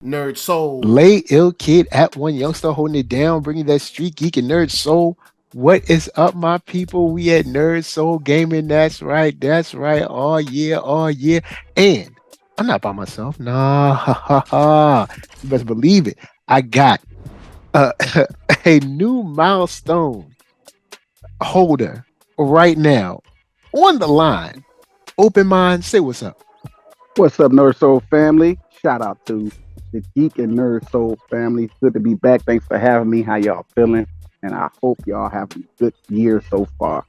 Nerd Soul. Lay Ill Kid at OneYoungsta holding it down, bringing that street geek and nerd soul. What is up, my people? We at Nerd Soul Gaming. That's right. That's right. Oh yeah. Oh yeah. And I'm not by myself. Nah. Ha, ha, ha. You best believe it. I got uh, a new milestone holder right now on the line. Open mind. Say what's up. What's up, NERDSoul family? Shout out to the Geek and NERDSoul family. It's good to be back. Thanks for having me. How y'all feeling? And I hope y'all have a good year so far.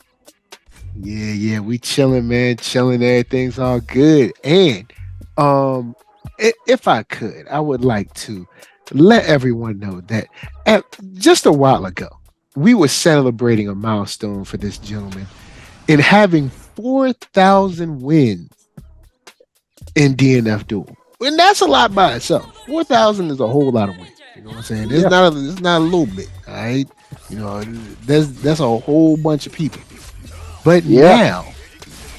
Yeah, we chilling, man. Chilling. Everything's all good. And if I could, I would like to let everyone know that just a while ago, we were celebrating a milestone for this gentleman in having 4,000 wins in DNF Duel. And that's a lot by itself. 4,000 is a whole lot of wins. You know what I'm saying? It's not a little bit, all right? You know, that's a whole bunch of people. But now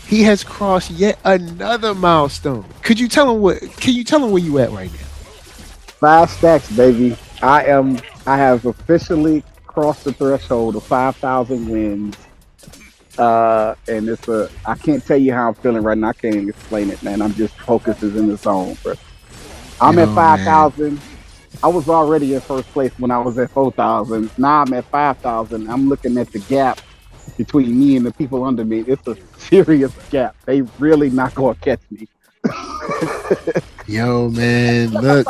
he has crossed yet another milestone. Can you tell him where you at right now? 5 stacks, baby. I have officially crossed the threshold of 5,000 wins. And I can't tell you how I'm feeling right now. I can't even explain it, man. I'm just focused in the zone, bro. I'm at 5,000. I was already in first place when I was at 4,000. Now I'm at 5,000. I'm looking at the gap between me and the people under me. It's a serious gap. They really not gonna catch me. Yo, man, look.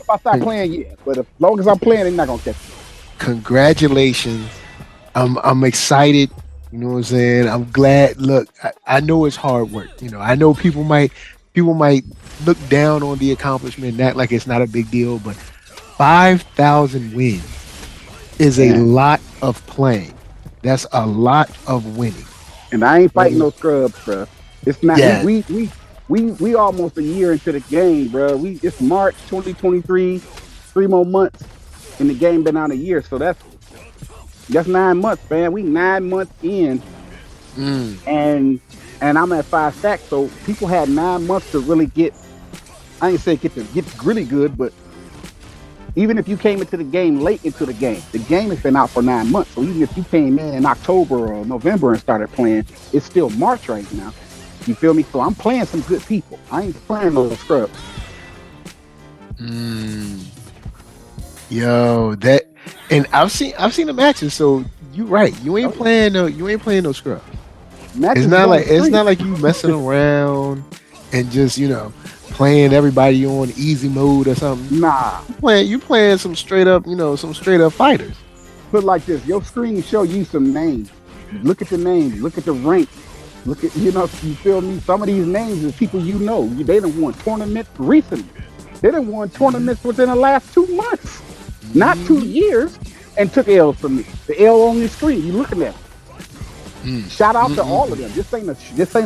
If I stop playing, yeah. But as long as I'm playing, they're not gonna catch me. Congratulations. I'm excited. You know what I'm saying? I'm glad. Look, I know it's hard work. You know, I know people might look down on the accomplishment and act like it's not a big deal, but 5,000 wins is a lot of playing. That's a lot of winning. And I ain't fighting no scrubs, bro. It's not. Yeah. We almost a year into the game, bro. It's March 2023. 3 more months, and the game been out a year, so that's 9 months, man. We 9 months in, and I'm at 5 stacks. So people had 9 months to really get. I ain't say get really good, but even if you came into the game late into the game has been out for 9 months. So even if you came in October or November and started playing, it's still March right now. You feel me? So I'm playing some good people. I ain't playing no scrubs. Yo, and I've seen the matches. So you right. You ain't playing no scrubs. It's not like you messing around and just playing everybody on easy mode or something. Nah, you playing some straight up fighters. Put it like this: your screen show you some names. Look at the names. Look at the rank. Look at you feel me? Some of these names is people you know. They done won tournaments recently. They done won tournaments within the last 2 months, not 2 years, and took L's from me. The L on your screen, you looking at them. Shout out to all of them. This ain't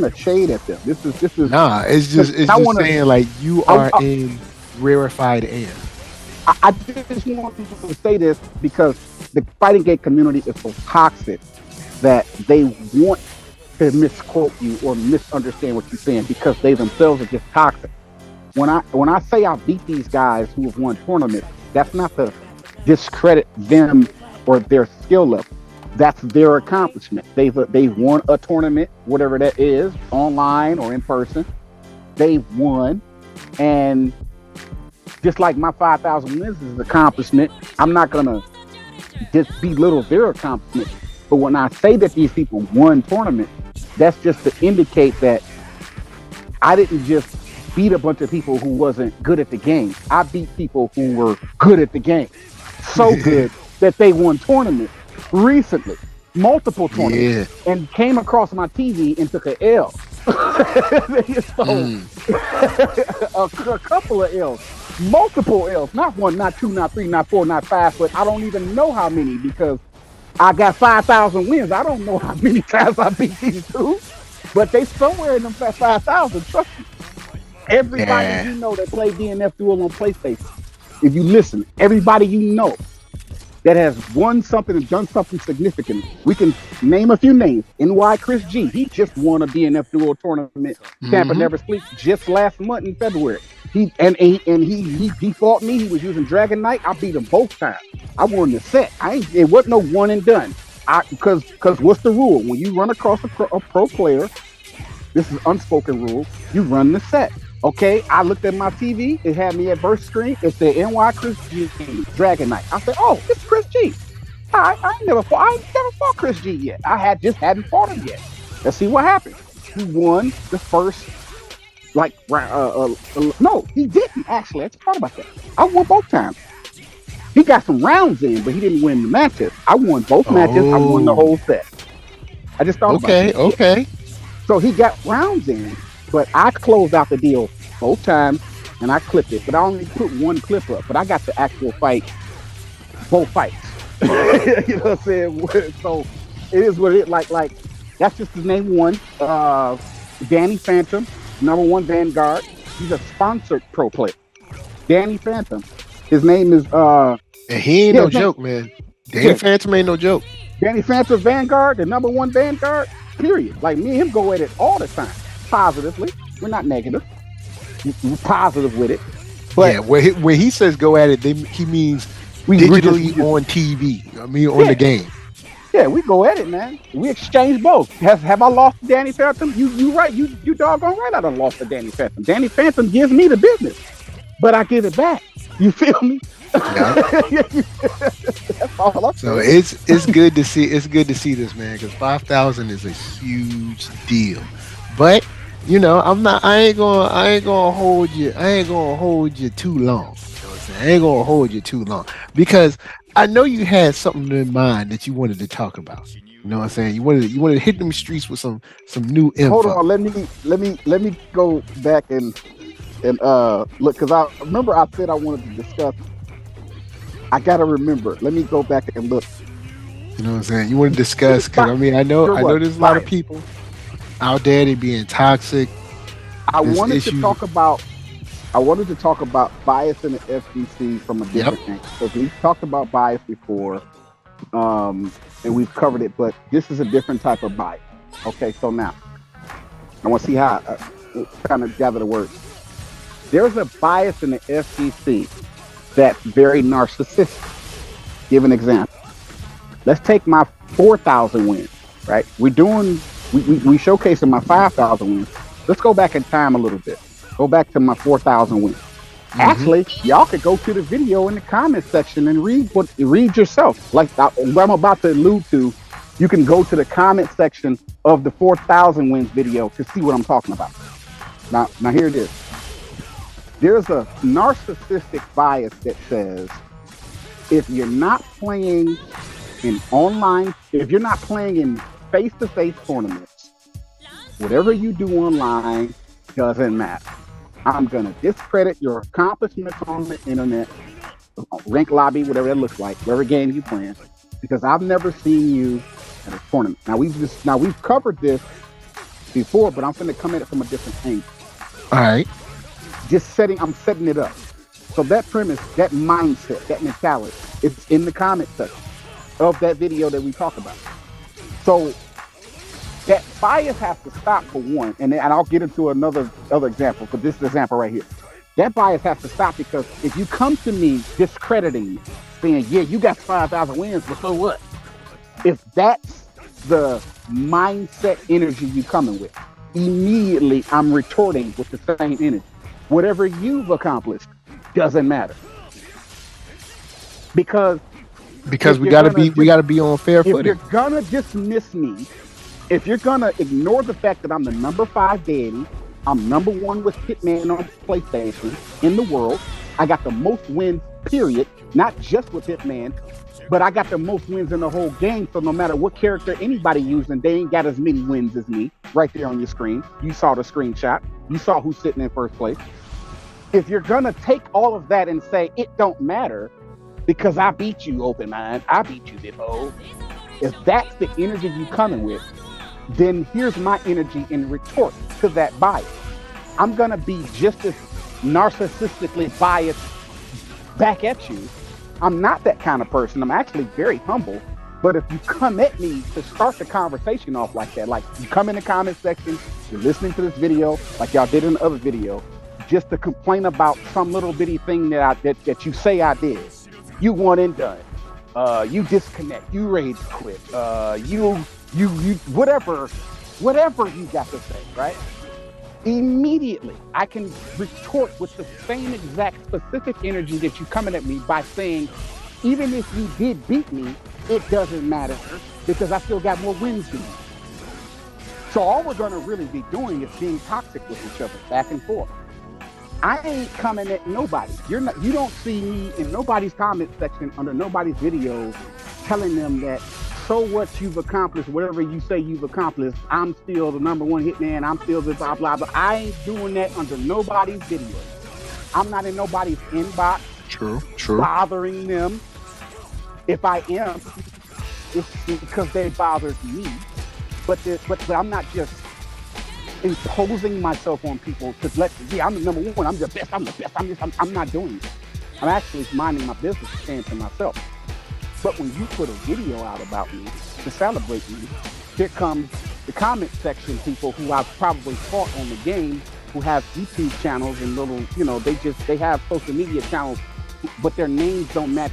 a shade at them. This is nah. It's just saying like you are in rarefied air. I just want to say this because the fighting game community is so toxic that they want to misquote you or misunderstand what you're saying because they themselves are just toxic. When I say I beat these guys who have won tournaments, that's not to discredit them or their skill level. That's their accomplishment. They've won a tournament, whatever that is, online or in person. They've won, and just like my 5,000 wins is an accomplishment, I'm not gonna just belittle their accomplishment. But when I say that these people won tournaments, that's just to indicate that I didn't just beat a bunch of people who wasn't good at the game. I beat people who were good at the game. So good that they won tournaments recently, multiple tournaments, and came across my TV and took an L. A couple of L's, multiple L's, not 1, not 2, not 3, not 4, not 5, but I don't even know how many because I got 5,000 wins. I don't know how many times I beat these dudes, but they somewhere in them 5,000. Trust me. Everybody you know that played DNF Duel on PlayStation, if you listen, everybody you know that has won something and done something significant, we can name a few names. NY Chris G, he just won a DNF Duel tournament. Tampa Never Sleeps just last month in February. He fought me. He was using Dragon Knight. I beat him both times. I won the set. It wasn't no one and done. Because what's the rule? When you run across a pro player, this is unspoken rule. You run the set. Okay, I looked at my TV. It had me at burst screen. It said NY Chris G Dragon Knight. I said, oh, it's Chris G. I never fought Chris G yet. I just hadn't fought him yet. Let's see what happens. He won the first, no, he didn't actually. I thought about that. I won both times. He got some rounds in, but he didn't win the matches. I won both matches. I won the whole set. I just thought about it. Okay. So he got rounds in, but I closed out the deal both times, and I clipped it. But I only put one clip up. But I got the actual fight, both fights. You know what I'm saying? So it is what it like. That's just his name one. Danny Phantom, #1 Vanguard. He's a sponsored pro player. Danny Phantom. His name is and he ain't no joke, man. Danny Phantom ain't no joke. Danny Phantom Vanguard, the #1 Vanguard, period. Like me and him go at it all the time. Positively. We're not negative. We're positive with it. But yeah, when he says go at it, he means digitally on TV. I mean on the game. Yeah, we go at it, man. We exchange both. Have I lost to Danny Phantom? You right. You doggone right I done lost to Danny Phantom. Danny Phantom gives me the business, but I give it back. You feel me? Yeah. That's all I'm so it's good to see. It's good to see this, man, because 5,000 is a huge deal. But you know, I ain't gonna hold you. I ain't gonna hold you too long. You know what I'm saying? I ain't gonna hold you too long because I know you had something in mind that you wanted to talk about. You know what I'm saying? You wanted to hit them streets with some new info. Hold on, let me go back and look, because I remember I said I wanted to discuss. I gotta remember. Let me go back and look. You know what I'm saying? You want to discuss because I know there's a lot of people out there they being toxic. I wanted to talk about bias in the FGC from a different angle. Because we've talked about bias before, and we've covered it, but this is a different type of bias. Okay, so now I want to see how I kind of gather the words. There's a bias in the FGC that's very narcissistic. Give an example. Let's take my 4,000 wins, right? We showcasing my 5,000 wins. Let's go back in time a little bit. Go back to my 4,000 wins. Mm-hmm. Actually, y'all could go to the video in the comment section and read yourself. Like what I'm about to allude to, you can go to the comment section of the 4,000 wins video to see what I'm talking about. Now here it is. There's a narcissistic bias that says if you're not playing in online, if you're not playing in face-to-face tournaments, whatever you do online doesn't matter. I'm going to discredit your accomplishments on the internet, rank lobby, whatever that looks like, whatever game you playing, because I've never seen you at a tournament. Now we've covered this before, but I'm going to come at it from a different angle. All right. I'm setting it up. So that premise, that mindset, that mentality, it's in the comment section of that video that we talk about. So that bias has to stop for one, and I'll get into other example, but this example right here. That bias has to stop because if you come to me discrediting me, saying, yeah, you got 5,000 wins, but so what? If that's the mindset energy you coming with, immediately I'm retorting with the same energy. Whatever you've accomplished doesn't matter. Because we gotta be on fair footing. If you're gonna dismiss me, if you're gonna ignore the fact that I'm the number 5 daddy, I'm #1 with Hitman on PlayStation in the world. I got the most wins, period. Not just with Hitman, but I got the most wins in the whole game. So no matter what character anybody using, they ain't got as many wins as me. Right there on your screen. You saw the screenshot. You saw who's sitting in first place. If you're gonna take all of that and say it don't matter because I beat you, open mind, I beat you, Bippo. If that's the energy you coming with, then here's my energy in retort to that bias. I'm gonna be just as narcissistically biased back at you. I'm not that kind of person. I'm actually very humble. But if you come at me to start the conversation off like that, like you come in the comment section, you're listening to this video, like y'all did in the other video, just to complain about some little bitty thing that you say I did. You want and done. You disconnect. You rage quit. You whatever you got to say, right? Immediately, I can retort with the same exact specific energy that you coming at me by saying, even if you did beat me, it doesn't matter because I still got more wins than you. So all we're going to really be doing is being toxic with each other, back and forth. I ain't coming at nobody. You don't see me in nobody's comment section under nobody's videos telling them that, so what you've accomplished, whatever you say you've accomplished, I'm still the #1 hitman, I'm still the blah, blah, blah. I ain't doing that under nobody's videos. I'm not in nobody's inbox. True. Bothering them. If I am, it's because they bothered me. But I'm not just imposing myself on people to I'm the #1, I'm the best, I'm not doing it. I'm actually minding my business and staying to myself. But when you put a video out about me to celebrate me, here comes the comment section people who I've probably fought on the game, who have YouTube channels and little, they have social media channels, but their names don't match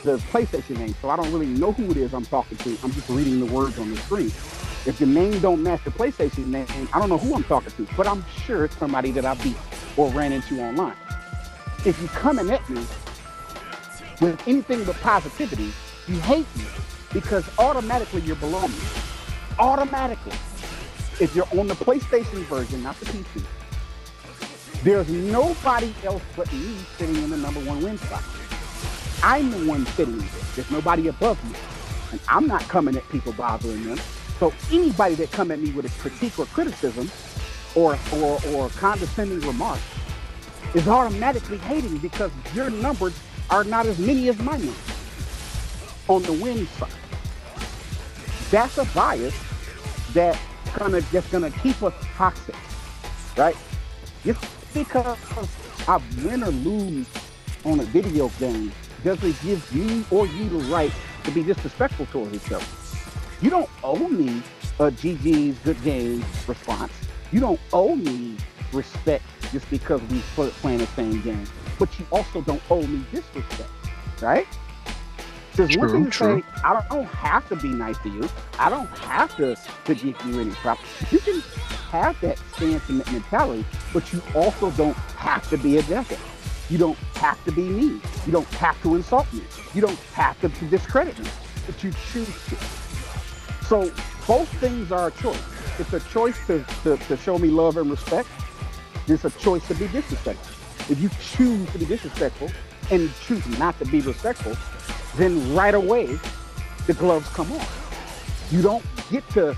the PlayStation name. So I don't really know who it is I'm talking to. I'm just reading the words on the screen. If the name don't match the PlayStation name, I don't know who I'm talking to, but I'm sure it's somebody that I beat or ran into online. If you're coming at me with anything but positivity, you hate me because automatically you're below me. Automatically. If you're on the PlayStation version, not the PC, there's nobody else but me sitting in the #1 win spot. I'm the one sitting there. There's nobody above me. And I'm not coming at people bothering them. So anybody that come at me with a critique or criticism or condescending remarks is automatically hating because your numbers are not as many as my numbers on the win side. That's a bias that's gonna keep us toxic, right? Just because I win or lose on a video game doesn't give me or you the right to be disrespectful towards each other. You don't owe me a GG's good game response. You don't owe me respect just because we playing the same game. But you also don't owe me disrespect, right? There's one thing to say, I don't have to be nice to you. I don't have to give you any props. You can have that stance and that mentality, but you also don't have to be a desert. You don't have to be mean. You don't have to insult me. You don't have to discredit me, but you choose to. So both things are a choice. It's a choice to show me love and respect. It's a choice to be disrespectful. If you choose to be disrespectful and choose not to be respectful, then right away the gloves come off. You don't get to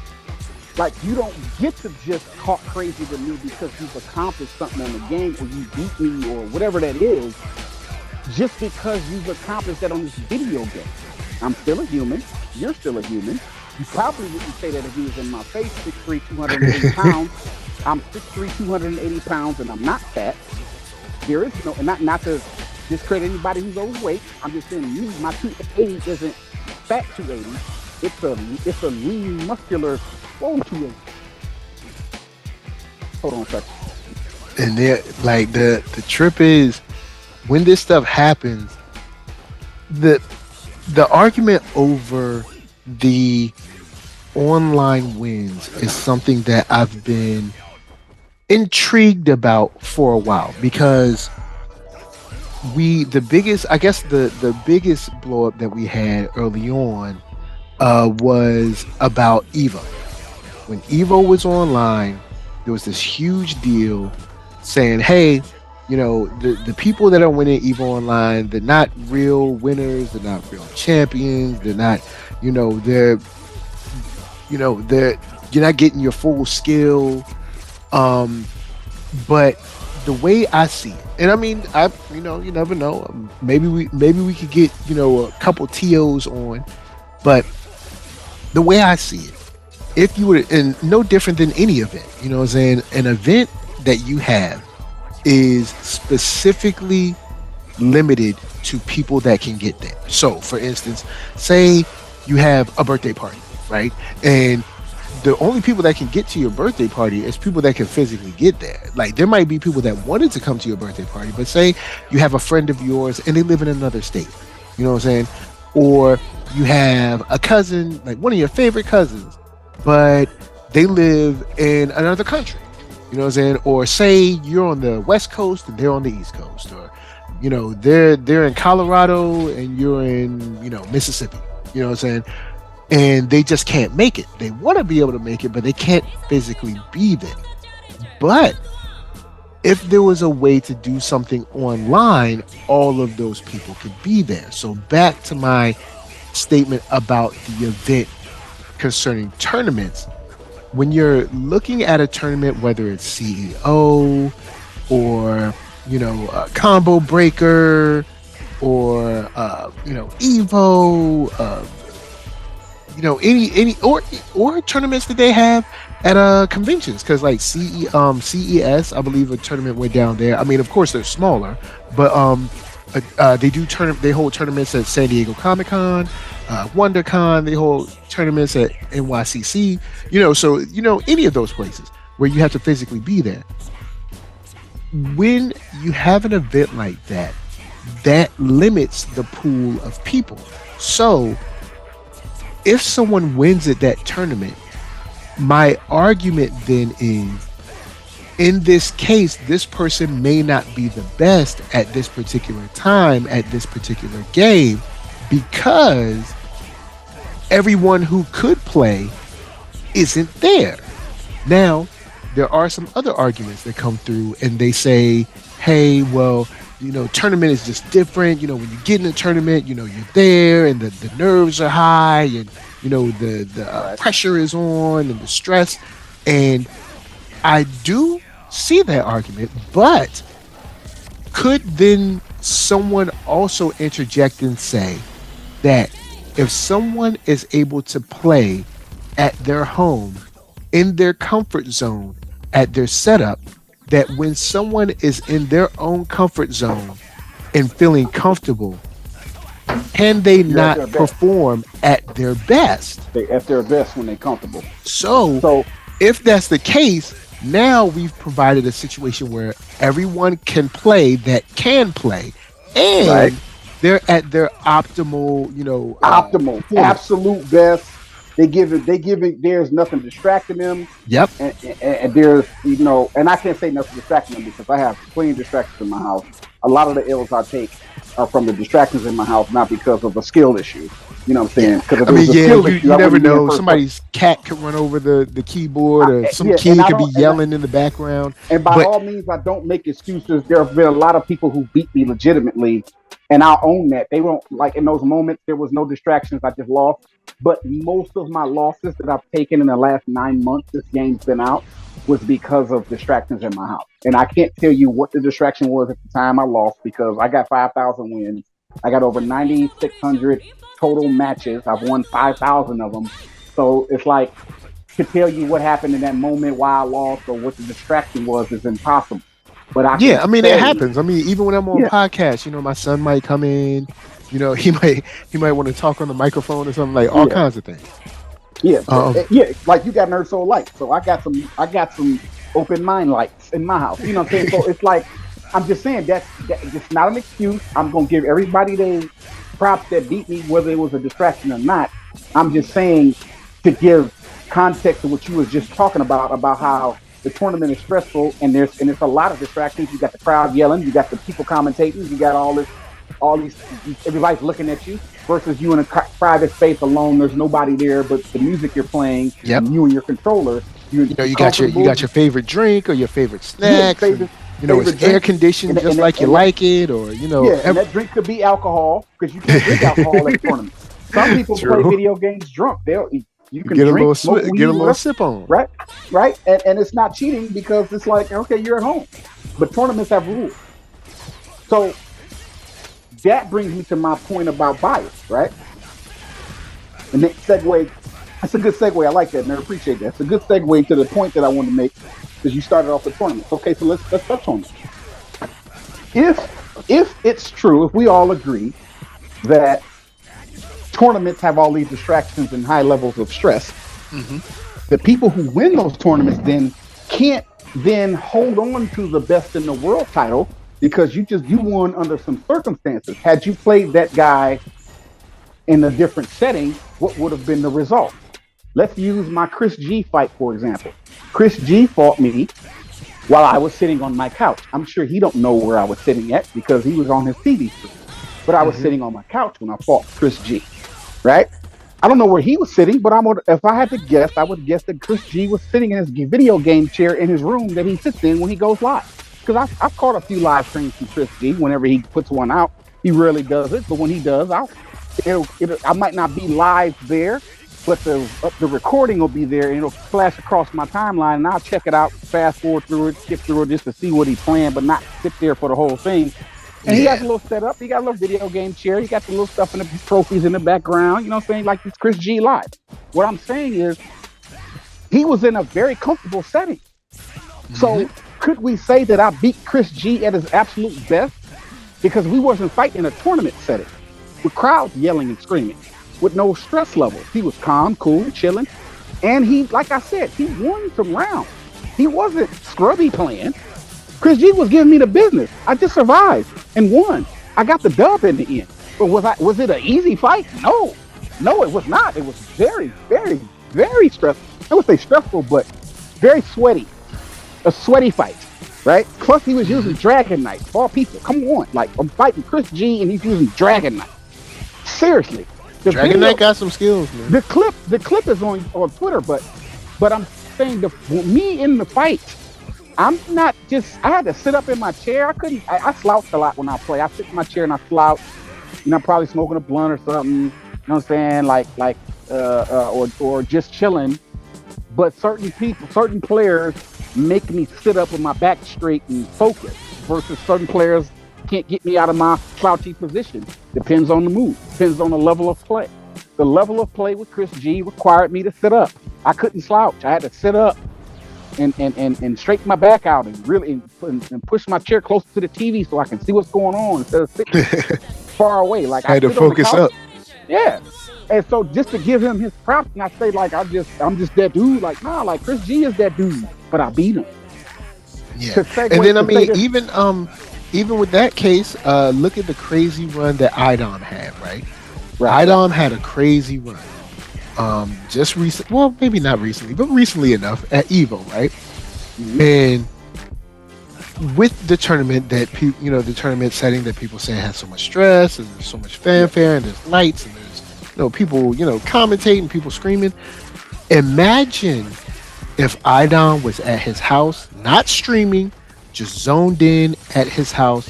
just talk crazy to me because you've accomplished something on the game or you beat me or whatever that is, just because you've accomplished that on this video game. I'm still a human. You're still a human. You probably wouldn't say that if you was in my face, 6'3", 280 pounds. I'm 6'3", 280 pounds, and I'm not fat. There is no, and not to discredit anybody who's overweight. I'm just saying, my 280 isn't fat 280. It's a lean, muscular, swole 280. Hold on a second. And there, like the trip is, when this stuff happens, the argument over the online wins is something that I've been intrigued about for a while, because the biggest blow up that we had early on was about Evo. When Evo was online, there was this huge deal saying, hey, the people that are winning Evo Online, they're not real winners, they're not real champions, they're not, you're not getting your full skill. But the way I see it, and I mean, you never know. Maybe we could get, a couple TOs on, but the way I see it, if you were, and no different than any event, what I'm saying, an event that you have is specifically limited to people that can get there. So, for instance, say you have a birthday party, right? And the only people that can get to your birthday party is people that can physically get there. Like there might be people that wanted to come to your birthday party, but say you have a friend of yours and they live in another state. You know what I'm saying? Or you have a cousin, like one of your favorite cousins, but they live in another country. You know what I'm saying? Or say you're on the West Coast and they're on the East Coast, or you know, they're in Colorado and you're in, you know, Mississippi. You know what I'm saying? And they just can't make it. They want to be able to make it, but they can't physically be there. But if there was a way to do something online, all of those people could be there. So back to my statement about the event concerning tournaments. When you're looking at a tournament, whether it's CEO or, you know, Combo Breaker or, you know, Evo, you know, any or tournaments that they have at conventions, because like CES, I believe a tournament went down there. I mean, of course they're smaller, but they hold tournaments at San Diego Comic-Con, WonderCon. They hold tournaments at NYCC. You know, so you know any of those places where you have to physically be there. When you have an event like that, that limits the pool of people. So if someone wins at that tournament, my argument then is, in this case, this person may not be the best at this particular time, at this particular game, because everyone who could play isn't there. Now, there are some other arguments that come through and they say, hey, well, you know, tournament is just different. You know, when you get in a tournament, you know, you're there and the nerves are high and, you know, the pressure is on and the stress. And I do see that argument, but could then someone also interject and say that if someone is able to play at their home, in their comfort zone, at their setup, that when someone is in their own comfort zone and feeling comfortable, can they not perform at their best? At their best when they're comfortable. So if that's the case, now we've provided a situation where everyone can play that can play, and they're at their optimal, you know, absolute best. They give it. There's nothing distracting them. Yep. And there's, you know, and I can't say nothing distracting them because I have plenty of distractions in my house. A lot of the L's I take are from the distractions in my house, not because of a skill issue. You know what I'm saying? I mean, you never know. Somebody's cat could run over the keyboard, or some kid could be yelling in the background. And by all means, I don't make excuses. There have been a lot of people who beat me legitimately, and I'll own that. They won't, like, in those moments, there was no distractions. I just lost. But most of my losses that I've taken in the last 9 months this game's been out was because of distractions in my house. And I can't tell you what the distraction was at the time I lost, because I got 5,000 wins. I got over 9,600 total matches. I've won 5,000 of them. So it's like, to tell you what happened in that moment, why I lost, or what the distraction was, is impossible. But I mean, it happens. I mean, even when I'm on podcasts, you know, my son might come in, you know, he might want to talk on the microphone or something, like all kinds of things. Yeah, like you got NERDSoul lights, so I got some open mind lights in my house. You know what I'm saying? So it's like, I'm just saying that it's not an excuse. I'm gonna give everybody the props that beat me, whether it was a distraction or not. I'm just saying, to give context to what you was just talking about how the tournament is stressful and it's a lot of distractions. You got the crowd yelling, you got the people commentating, you got all these, everybody's looking at you, versus you in a private space alone. There's nobody there but the music you're playing, and you and your controller. You got your favorite drink or your favorite snack. You know, it's air conditioned just like you like it, or you know. Yeah, and that drink could be alcohol, because you can drink alcohol at tournaments. Some people play video games drunk. You can get drink, a little sip on. Right, and it's not cheating, because it's like, okay, you're at home, but tournaments have rules. So that brings me to my point about bias, right? And that segue, that's a good segue. I like that, nerd. Appreciate that. It's a good segue to the point that I want to make, because you started off with tournaments. Okay, so let's touch on it. If it's true, if we all agree that tournaments have all these distractions and high levels of stress, The people who win those tournaments then can't then hold on to the best in the world title because you won under some circumstances. Had you played that guy in a different setting, what would have been the result? Let's use my Chris G fight, for example. Chris G fought me while I was sitting on my couch. I'm sure he don't know where I was sitting at because he was on his TV screen. But I was sitting on my couch when I fought Chris G, right? I don't know where he was sitting, but if I had to guess, I would guess that Chris G was sitting in his video game chair in his room that he sits in when he goes live. Because I've caught a few live streams from Chris G. Whenever he puts one out, he rarely does it, but when he does, I might not be live there, but the recording will be there and it'll flash across my timeline, and I'll check it out, fast forward through it, skip through it just to see what he planned, but not sit there for the whole thing. And he got a little setup. He got a little video game chair. He got the little stuff in the trophies in the background. You know what I'm saying? Like this Chris G live. What I'm saying is he was in a very comfortable setting. So could we say that I beat Chris G at his absolute best? Because we wasn't fighting in a tournament setting with crowds yelling and screaming with no stress levels. He was calm, cool, chilling. And he, like I said, he won some rounds. He wasn't scrubby playing. Chris G was giving me the business. I just survived and won. I got the dub in the end. But was it an easy fight? No, it was not. It was very, very, very stressful. I would say stressful, but very sweaty. A sweaty fight, right? Plus he was using Dragon Knight. For all people, come on. Like, I'm fighting Chris G and he's using Dragon Knight. Seriously. Dragon Knight got some skills, man. The clip is on Twitter, but I'm saying me in the fight, I'm not just, I had to sit up in my chair. I slouched a lot when I play. I sit in my chair and I slouch. You know, I'm probably smoking a blunt or something. You know what I'm saying? Or just chilling. But certain players make me sit up with my back straight and focus versus certain players can't get me out of my slouchy position. Depends on the mood. Depends on the level of play. The level of play with Chris G required me to sit up. I couldn't slouch. I had to sit up and straighten my back out and really and push my chair closer to the TV so I can see what's going on instead of sitting far away. Like I had to focus up. Yeah. And so just to give him his props, and I say like I'm just that dude. Like nah, like Chris G is that dude, but I beat him. Yeah. And then I mean even with that case, look at the crazy run that Idom had, right? Idom had a crazy run. Just recent, well, maybe not recently, but recently enough at Evo, right? And with the tournament that the tournament setting that people say has so much stress and there's so much fanfare and there's lights and there's people commentating, people screaming. Imagine if Idom was at his house, not streaming, just zoned in at his house,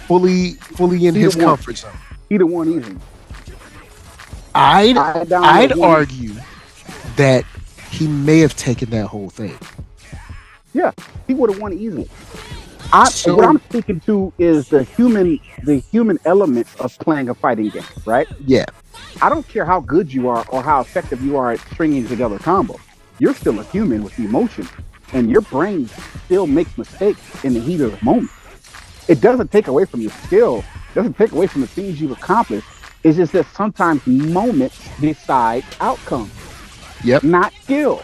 fully in his comfort zone. He'd have won easy. I'd argue that he may have taken that whole thing. Yeah, he would have won easily. What I'm speaking to is the human element of playing a fighting game, right? Yeah. I don't care how good you are or how effective you are at stringing together combos. You're still a human with emotion, and your brain still makes mistakes in the heat of the moment. It doesn't take away from your skill. It doesn't take away from the things you've accomplished. It's just that sometimes moments decide outcomes. Yep. Not skill,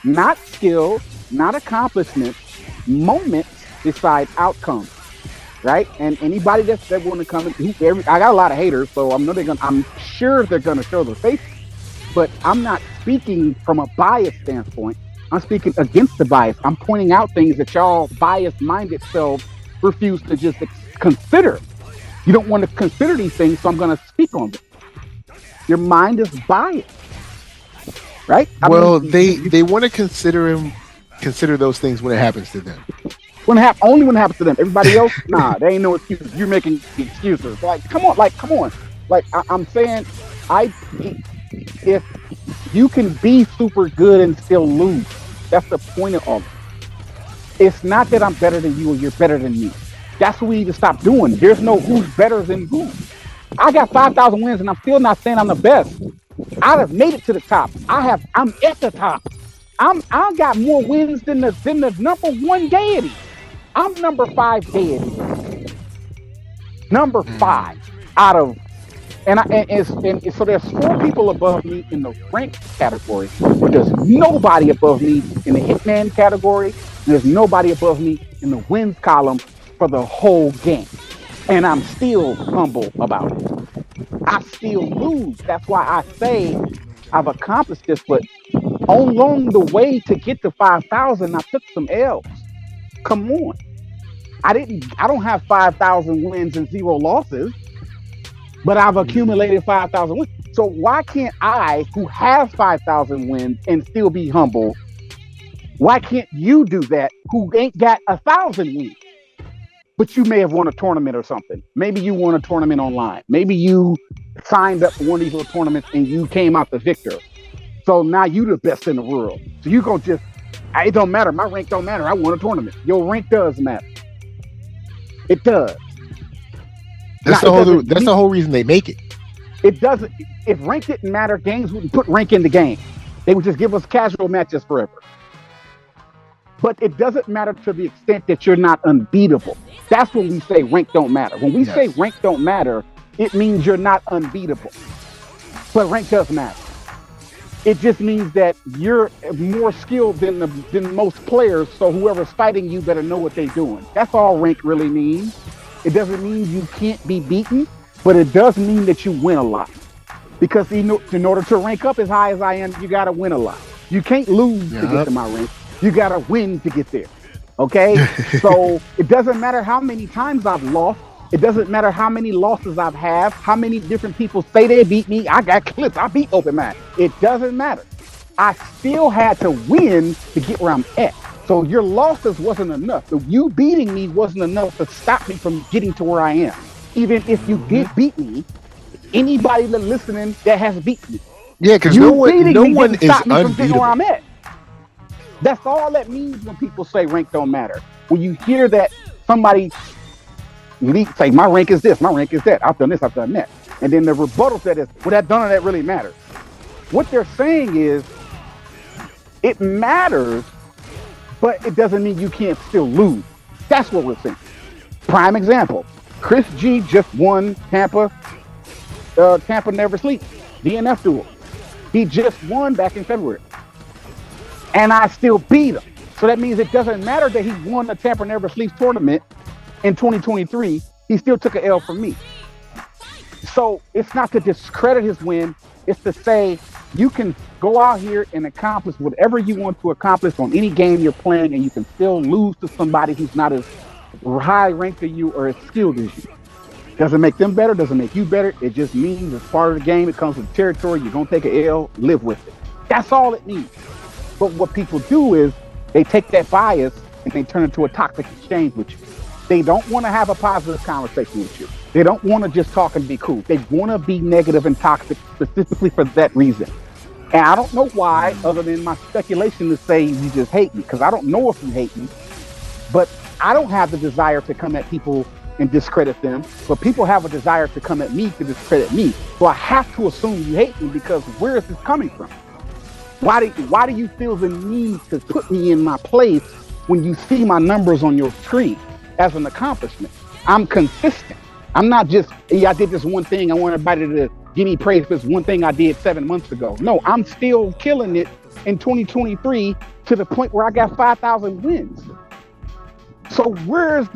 not accomplishments. Moments decide outcomes, right? And anybody that want to come in, I got a lot of haters, so I'm sure they're gonna show their face. But I'm not speaking from a bias standpoint. I'm speaking against the bias. I'm pointing out things that y'all bias-minded selves refuse to just consider. You don't want to consider these things, so I'm going to speak on them. Your mind is biased, right? They want to consider those things when it happens to them. Only when it happens to them. Everybody else, nah, they ain't no excuses. You're making excuses. Come on. I'm saying, if you can be super good and still lose, that's the point of all of it. It's not that I'm better than you or you're better than me. That's what we need to stop doing. There's no who's better than who. I got 5,000 wins and I'm still not saying I'm the best. I have made it to the top. I'm at the top. I got more wins than the number one deity. I'm number 5 deity. Number 5 out of And so there's 4 people above me in the rank category, but there's nobody above me in the Hitman category. And there's nobody above me in the wins column for the whole game. And I'm still humble about it. I still lose. That's why I say I've accomplished this, but along the way to get to 5,000, I took some L's. Come on. I don't have 5,000 wins and 0 losses, but I've accumulated 5,000 wins. So why can't I, who has 5,000 wins and still be humble, why can't you do that who ain't got 1,000 wins? But you may have won a tournament or something. Maybe you won a tournament online. Maybe you signed up for one of these little tournaments and you came out the victor. So now you the best in the world. So you gonna just, it don't matter. My rank don't matter. I won a tournament. Your rank does matter. It does. That's the whole reason they make it. It doesn't. If rank didn't matter, games wouldn't put rank in the game. They would just give us casual matches forever. But it doesn't matter to the extent that you're not unbeatable. That's when we say rank don't matter. When we say rank don't matter, it means you're not unbeatable. But rank does matter. It just means that you're more skilled than most players, so whoever's fighting you better know what they're doing. That's all rank really means. It doesn't mean you can't be beaten, but it does mean that you win a lot. Because in order to rank up as high as I am, you got to win a lot. You can't lose to get to my rank. You got to win to get there. Okay? So it doesn't matter how many times I've lost. It doesn't matter how many losses I've had, how many different people say they beat me. I got clips. I beat Open Mind. It doesn't matter. I still had to win to get where I'm at. So your losses wasn't enough. So you beating me wasn't enough to stop me from getting to where I am. Even if you did beat me, anybody that's listening that has beat me. Yeah, because no one is unbeatable. Where I'm at. That's all that means when people say rank don't matter. When you hear that somebody say my rank is this, my rank is that, I've done this, I've done that, and then the rebuttal to that is, well, that none of that really matters. What they're saying is, it matters, but it doesn't mean you can't still lose. That's what we're saying. Prime example: Chris G just won Tampa Never Sleep DNF Duel. He just won back in February. And I still beat him. So that means it doesn't matter that he won the Tampa Never Sleeps tournament in 2023. He still took an L from me. So it's not to discredit his win. It's to say you can go out here and accomplish whatever you want to accomplish on any game you're playing, and you can still lose to somebody who's not as high ranked as you or as skilled as you. Doesn't make them better, doesn't make you better. It just means it's part of the game. It comes with the territory. You're going to take an L, live with it. That's all it means. But what people do is they take that bias and they turn it into a toxic exchange with you. They don't want to have a positive conversation with you. They don't want to just talk and be cool. They want to be negative and toxic specifically for that reason. And I don't know why, other than my speculation to say you just hate me, because I don't know if you hate me. But I don't have the desire to come at people and discredit them. But people have a desire to come at me to discredit me. So I have to assume you hate me, because where is this coming from? Why do you feel the need to put me in my place when you see my numbers on your screen as an accomplishment? I'm consistent. I'm not just, I did this one thing, I want everybody to give me praise for this one thing I did 7 months ago. No, I'm still killing it in 2023 to the point where I got 5,000 wins. So where is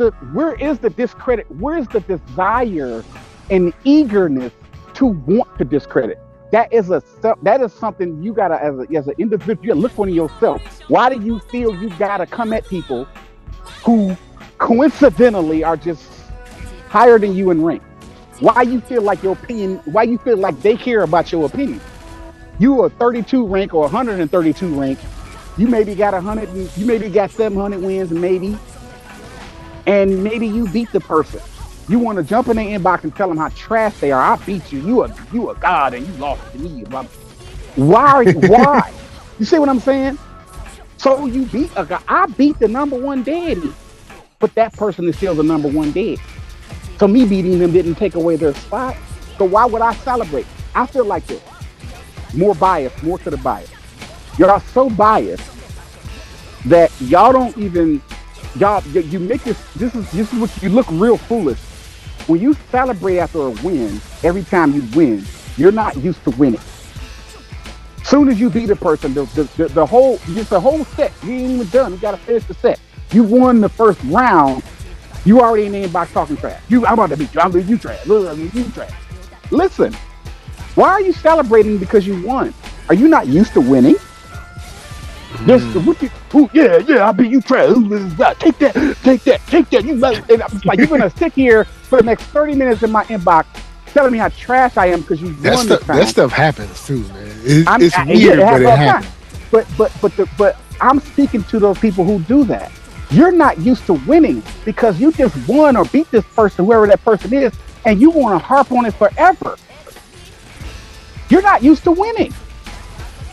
the discredit? Where is the desire and eagerness to want to discredit? That is something you gotta, as an individual, you gotta look for yourself. Why do you feel you gotta come at people who coincidentally are just higher than you in rank? Why you feel like your opinion? Why you feel like they care about your opinion? You are 32 rank or 132 rank. You maybe got 100. You maybe got 700 wins, maybe, and maybe you beat the person. You want to jump in their inbox and tell them how trash they are. I beat you. You a god and you lost to me. Why? Why? You see what I'm saying? So you beat a guy. I beat the number one deity, but that person is still the number one dead. So me beating them didn't take away their spot. So why would I celebrate? I feel like this. More bias, more to the bias. Y'all so biased that y'all don't even, you make this is what you look real foolish when you celebrate after a win, every time you win, you're not used to winning. Soon as you beat a person, the whole set, you ain't even done. You gotta finish the set. You won the first round. You already in the inbox talking trash. I'm about to beat you. I'm beating you trash. I'm beating you trash. Listen, why are you celebrating because you won? Are you not used to winning? Just yeah, I beat you trash. Take that. You like, and it's like you're gonna sit here for the next 30 minutes in my inbox telling me how trash I am because you won this time. That stuff happens too, man. It's weird, but it happens. But I'm speaking to those people who do that. You're not used to winning because you just won or beat this person, whoever that person is, and you want to harp on it forever. You're not used to winning.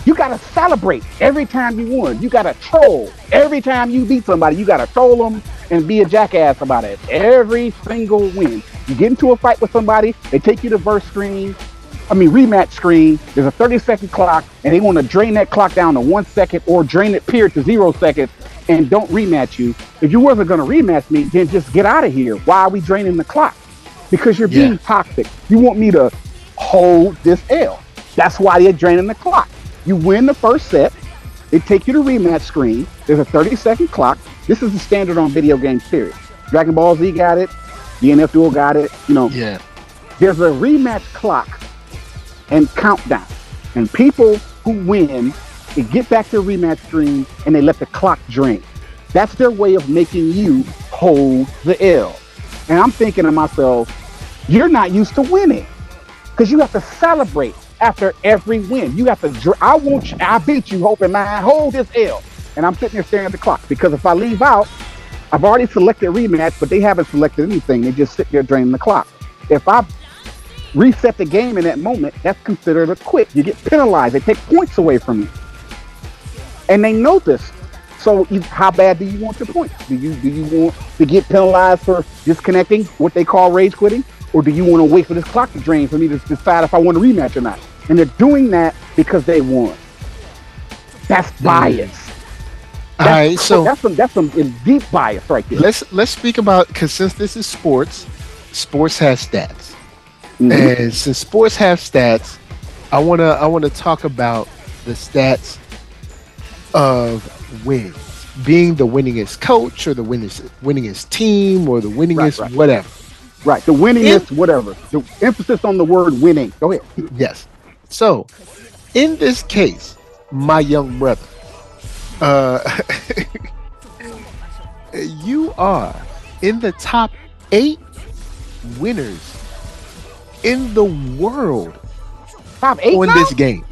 You got to celebrate every time you won. You got to troll every time you beat somebody. You got to troll them and be a jackass about it. Every single win. You get into a fight with somebody, they take you to rematch screen. There's a 30-second clock, and they want to drain that clock down to 1 second or drain it period to 0 seconds and don't rematch you. If you wasn't going to rematch me, then just get out of here. Why are we draining the clock? Because you're being toxic. You want me to hold this L. That's why they're draining the clock. You win the first set. They take you to rematch screen. There's a 30-second clock. This is the standard on video games, period. Dragon Ball Z got it. DNF Duel got it. There's a rematch clock and countdown. And people who win, they get back to the rematch screen and they let the clock drain. That's their way of making you hold the L. And I'm thinking to myself, you're not used to winning because you have to celebrate after every win. You have to, I beat you, hoping, man, hold this L. And I'm sitting there staring at the clock because if I leave out, I've already selected rematch, but they haven't selected anything. They just sit there draining the clock. If I reset the game in that moment, that's considered a quit. You get penalized. They take points away from you. And they know this. So how bad do you want your points? Do you want to get penalized for disconnecting, what they call rage quitting? Or do you want to wait for this clock to drain for me to decide if I want to rematch or not? And they're doing that because they won. That's bias. All right, so that's some deep bias right there. Let's speak about, because since this is sports has stats, and since sports have stats, I wanna talk about the stats of wins, being the winningest coach or the winningest team or the winningest whatever. Right, the winningest whatever. The emphasis on the word winning. Go ahead. Yes. So, in this case, my young brother, you are in the top 8 winners in the world. Top 8 on now? this game.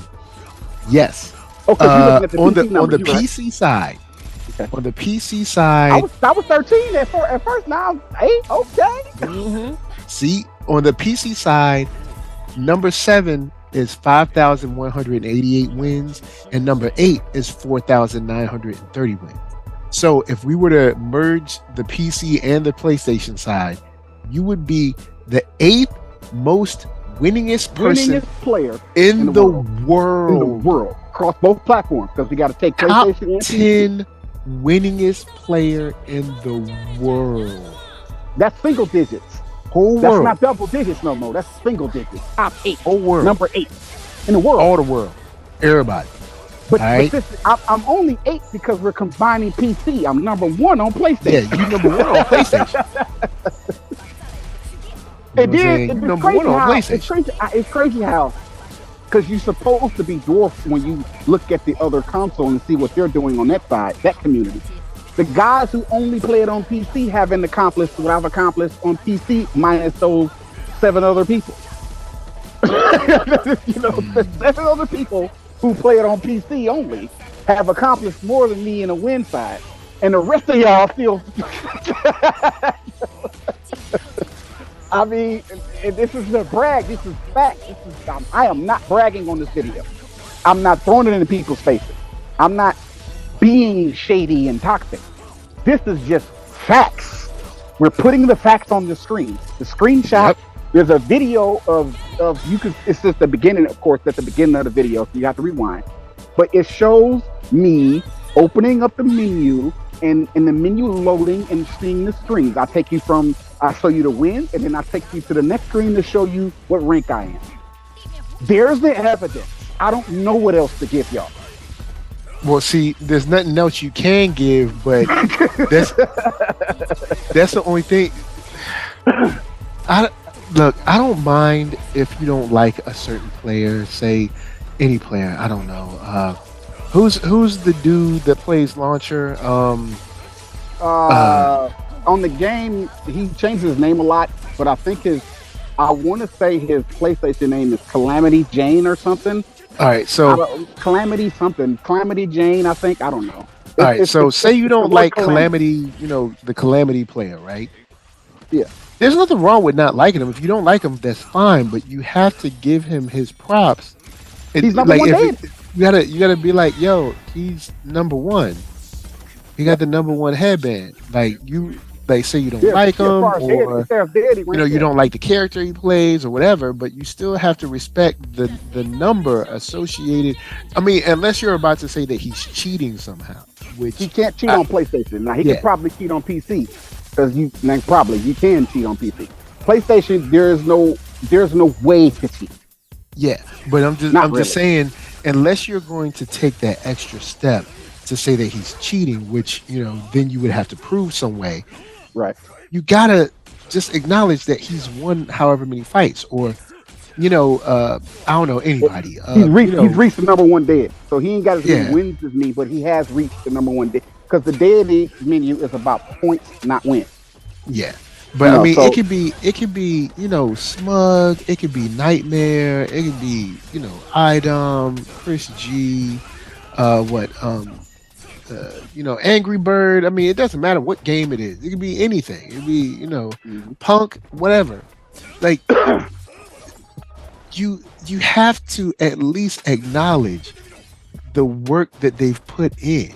Yes. Okay, on the PC side. Okay. On the PC side, I was 13 at first. Now I'm 8. Okay. See, on the PC side, number 7 is 5,188 wins, and number 8 is 4,930 wins. So if we were to merge the PC and the PlayStation side, you would be the 8th most winningest player in the world. In the world. Across both platforms, because we got to take PlayStation and PC. 10 winningest player in the world. That's single digits. Whole world. That's not double digits no more. That's single digits. Top 8. Whole world. Number 8 in the world. All the world. Everybody. But I'm only 8 because we're combining PC. I'm number 1 on PlayStation. Yeah, you number 1 on PlayStation. It's crazy how, because you're supposed to be dwarfed when you look at the other console and see what they're doing on that side, that community. The guys who only play it on PC haven't accomplished what I've accomplished on PC, minus those 7 other people. 7 other people who play it on PC only have accomplished more than me in a win side, and the rest of y'all still. I mean, and this is a brag. This is fact. I am not bragging on this video. I'm not throwing it into people's faces. I'm not being shady and toxic. This is just facts. We're putting the facts on the screen. The screenshot. Yep. There's a video of you can. It's just the beginning, of course. At the beginning of the video, so you have to rewind. But it shows me opening up the menu and the menu loading and seeing the screens. I'll take you from I show you the win, and then I take you to the next screen to show you what rank I am. There's the evidence. I don't know what else to give y'all. Well, see, there's nothing else you can give, but that's the only thing. Look, I don't mind if you don't like a certain player, say any player. I don't know. Who's the dude that plays launcher? On the game, he changed his name a lot, but I think I want to say his PlayStation name is Calamity Jane or something. All right, so Calamity Jane, I think. I don't know. All right, so say you don't like Calamity, the Calamity player, right? Yeah. There's nothing wrong with not liking him. If you don't like him, that's fine, but you have to give him his props. He's number one. You gotta be like, yo, he's number one. He got the number one headband. Like you. Like say you don't like him, or you don't like the character he plays, or whatever. But you still have to respect the number associated. I mean, unless you're about to say that he's cheating somehow, which he can't cheat on PlayStation. Now he can probably cheat on PC because you can cheat on PC. PlayStation, there's no way to cheat. Yeah, but I'm just saying, unless you're going to take that extra step to say that he's cheating, which then you would have to prove some way. Right. You gotta just acknowledge that he's won however many fights, or I don't know anybody. He's reached the number one dead, so he ain't got as many wins as me, but he has reached the number one dead because the dead menu is about points, not wins. Yeah, but I mean, so, it could be Smug, it could be Nightmare, it could be Idom, Chris G, Angry Bird. I mean, it doesn't matter what game it is. It could be anything. It could be, Punk, whatever. Like, you have to at least acknowledge the work that they've put in,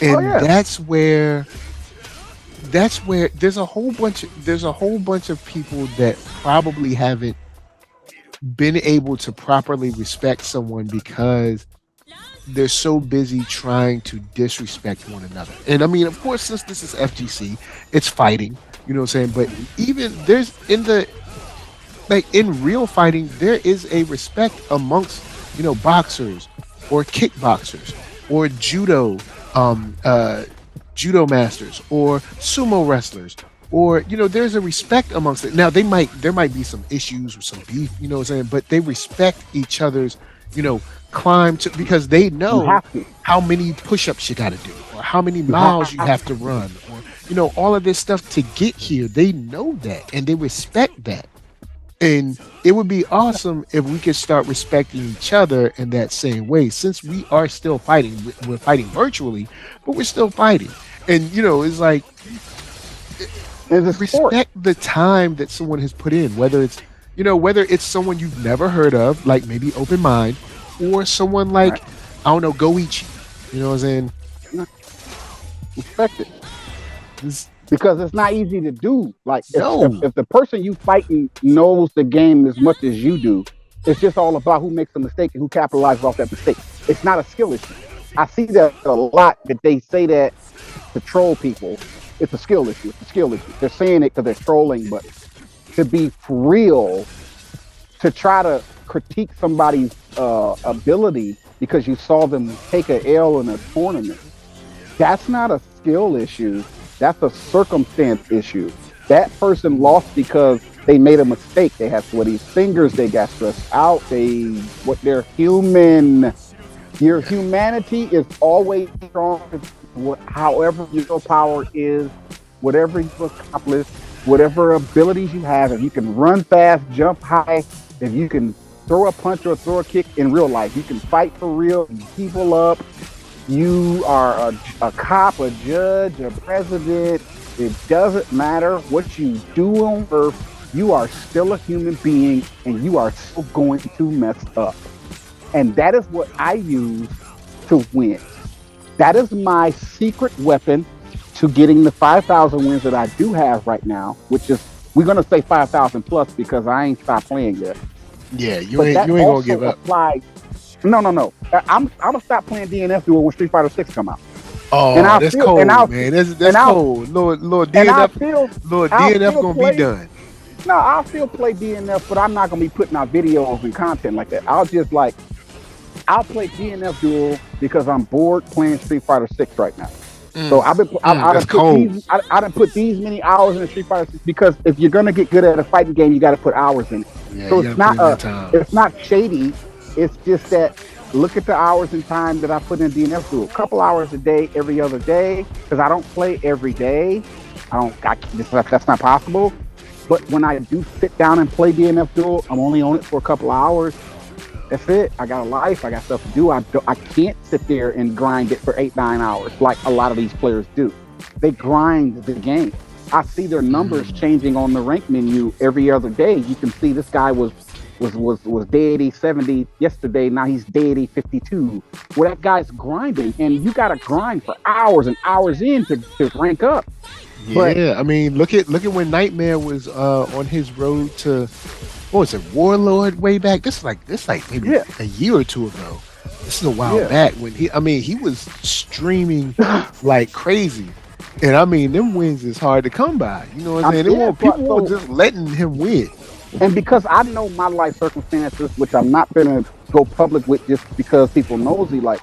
and that's where there's a whole bunch of people that probably haven't been able to properly respect someone because they're so busy trying to disrespect one another. And I mean, of course, since this is FGC, it's fighting, you know what I'm saying? But even there's in real fighting, there is a respect amongst, boxers or kickboxers or judo masters or sumo wrestlers, or there's a respect amongst it. Now there might be some issues or some beef, you know what I'm saying? But they respect each other's, climb to, because they know how many push-ups you got to do, or how many miles you have to run, or all of this stuff to get here. They know that and they respect that, and it would be awesome if we could start respecting each other in that same way. Since we are still fighting, we're fighting virtually, but we're still fighting, and it's like respect the time that someone has put in, whether it's someone you've never heard of, like maybe Open Mind, or someone like, I don't know, Goichi. You know what I'm saying? Respect it. Because it's not easy to do. Like, if the person you fighting knows the game as much as you do, it's just all about who makes a mistake and who capitalizes off that mistake. It's not a skill issue. I see that a lot, that they say that to troll people. It's a skill issue. They're saying it because they're trolling, but to be for real, to try to critique somebody's ability because you saw them take an L in a tournament, that's not a skill issue. That's a circumstance issue. That person lost because they made a mistake. They had sweaty fingers. They got stressed out. They're human. Your humanity is always strong. However your power is, whatever you accomplish, whatever abilities you have, if you can run fast, jump high, if you can throw a punch or throw a kick in real life, you can fight for real, people up, you are a cop, a judge, a president, it doesn't matter what you do on earth, you are still a human being and you are still going to mess up. And that is what I use to win. That is my secret weapon to getting the 5,000 wins that I do have right now, which is, we're going to say 5,000 plus because I ain't stopped playing yet. Yeah, you ain't going to give up. No. I'm going to stop playing DNF Duel when Street Fighter 6 come out. And Oh, I that's feel, cold, man. That's and I, cold. Lord and I DNF, feel, Lord I'll DNF still gonna be play. done. No, I'll still play DNF, but I'm not gonna be putting out videos and content like that. I'll play DNF Duel because I'm bored playing Street Fighter 6 right now. So I That's done put cold. I done put these many hours in the Street Fighter 6 because if you're gonna get good at a fighting game, you got to put hours in it. Yeah, So you gotta put in that time. it's not shady. It's just that look at the hours and time that I put in DNF Duel. A couple hours a day, every other day, because I don't play every day. That's not possible. But when I do sit down and play DNF Duel, I'm only on it for a couple hours. That's it. I got a life. I got stuff to do. I can't sit there and grind it for 8, 9 hours like a lot of these players do. They grind the game. I see their numbers changing on the rank menu every other day. You can see this guy was deity 70 yesterday. Now he's deity 52. Well, that guy's grinding, and you got to grind for hours and hours in to rank up. But Yeah, I mean, look at when Nightmare was on his road to, what was it, Warlord way back. This like maybe a year or two ago. This is a while back when he was streaming like crazy. And I mean, them wins is hard to come by. You know what I'm saying? People were just letting him win. And because I know my life circumstances, which I'm not gonna go public with just because people nosy, like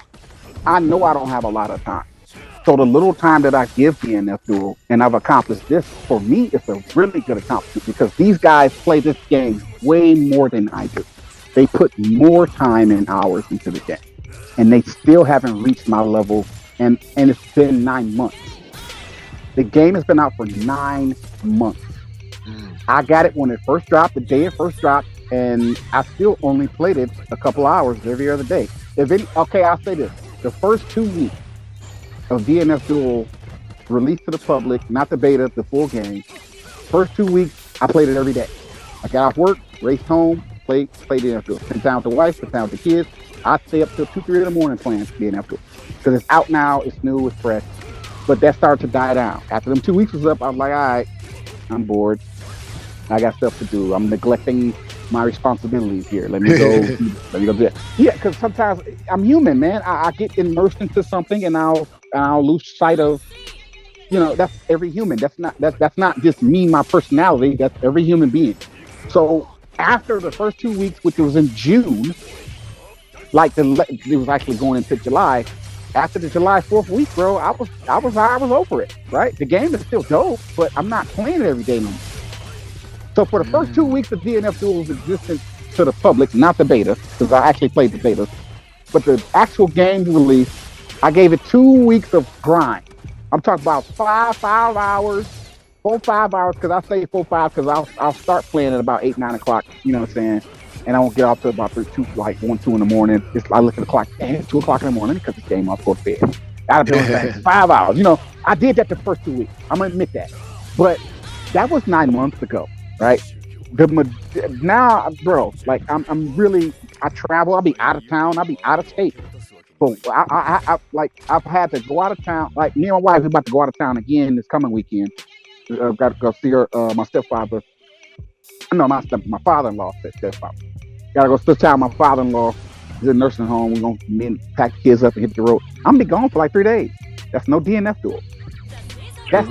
I know I don't have a lot of time. So the little time that I give DNF Duel, and I've accomplished this, for me, it's a really good accomplishment because these guys play this game way more than I do. They put more time and hours into the game, and they still haven't reached my level. And it's been 9 months. The game has been out for 9 months. I got it when it first dropped, the day it first dropped, and I still only played it a couple hours every other day. I'll say this: the first 2 weeks of DNF Duel released to the public, not the beta, the full game. First 2 weeks, I played it every day. I got off work, raced home, played DNF Duel. Spent time with the wife, spent time with the kids. I stay up till 2, 3 in the morning playing DNF Duel because it's out now, it's new, it's fresh. But that started to die down. After them 2 weeks was up, I was like, all right, I'm bored. I got stuff to do. I'm neglecting my responsibilities here. Let me go do that. Yeah, because sometimes I'm human, man. I get immersed into something and I'll lose sight of, that's every human. That's not just me, my personality. That's every human being. So after the first 2 weeks, which was in June, it was actually going into July. After the July 4th week, bro, I was over it. Right, the game is still dope, but I'm not playing it every day no more. So for the first 2 weeks of DNF Duel's existence to the public, not the beta, because I actually played the beta, but the actual game release, I gave it 2 weeks of grind. I'm talking about 5 hours, 5 hours, because I say 5 because I'll start playing at about 8, 9 o'clock, you know what I'm saying? And I won't get off till about 1, 2 in the morning. I look at the clock, it's 2 o'clock in the morning because this game off for bed. I've been on 5 hours. I did that the first 2 weeks. I'm going to admit that. But that was 9 months ago. Right now, bro, like I'm really, I travel, I'll be out of town, I'll be out of state. So I've had to go out of town. Like me and my wife are about to go out of town again this coming weekend. I've got to go see her, my stepfather. No, my father-in-law, stepfather. Gotta go spend time with my father-in-law. He's in a nursing home. We're gonna pack the kids up and hit the road. I'm gonna be gone for like 3 days. That's no DNF Duel. That's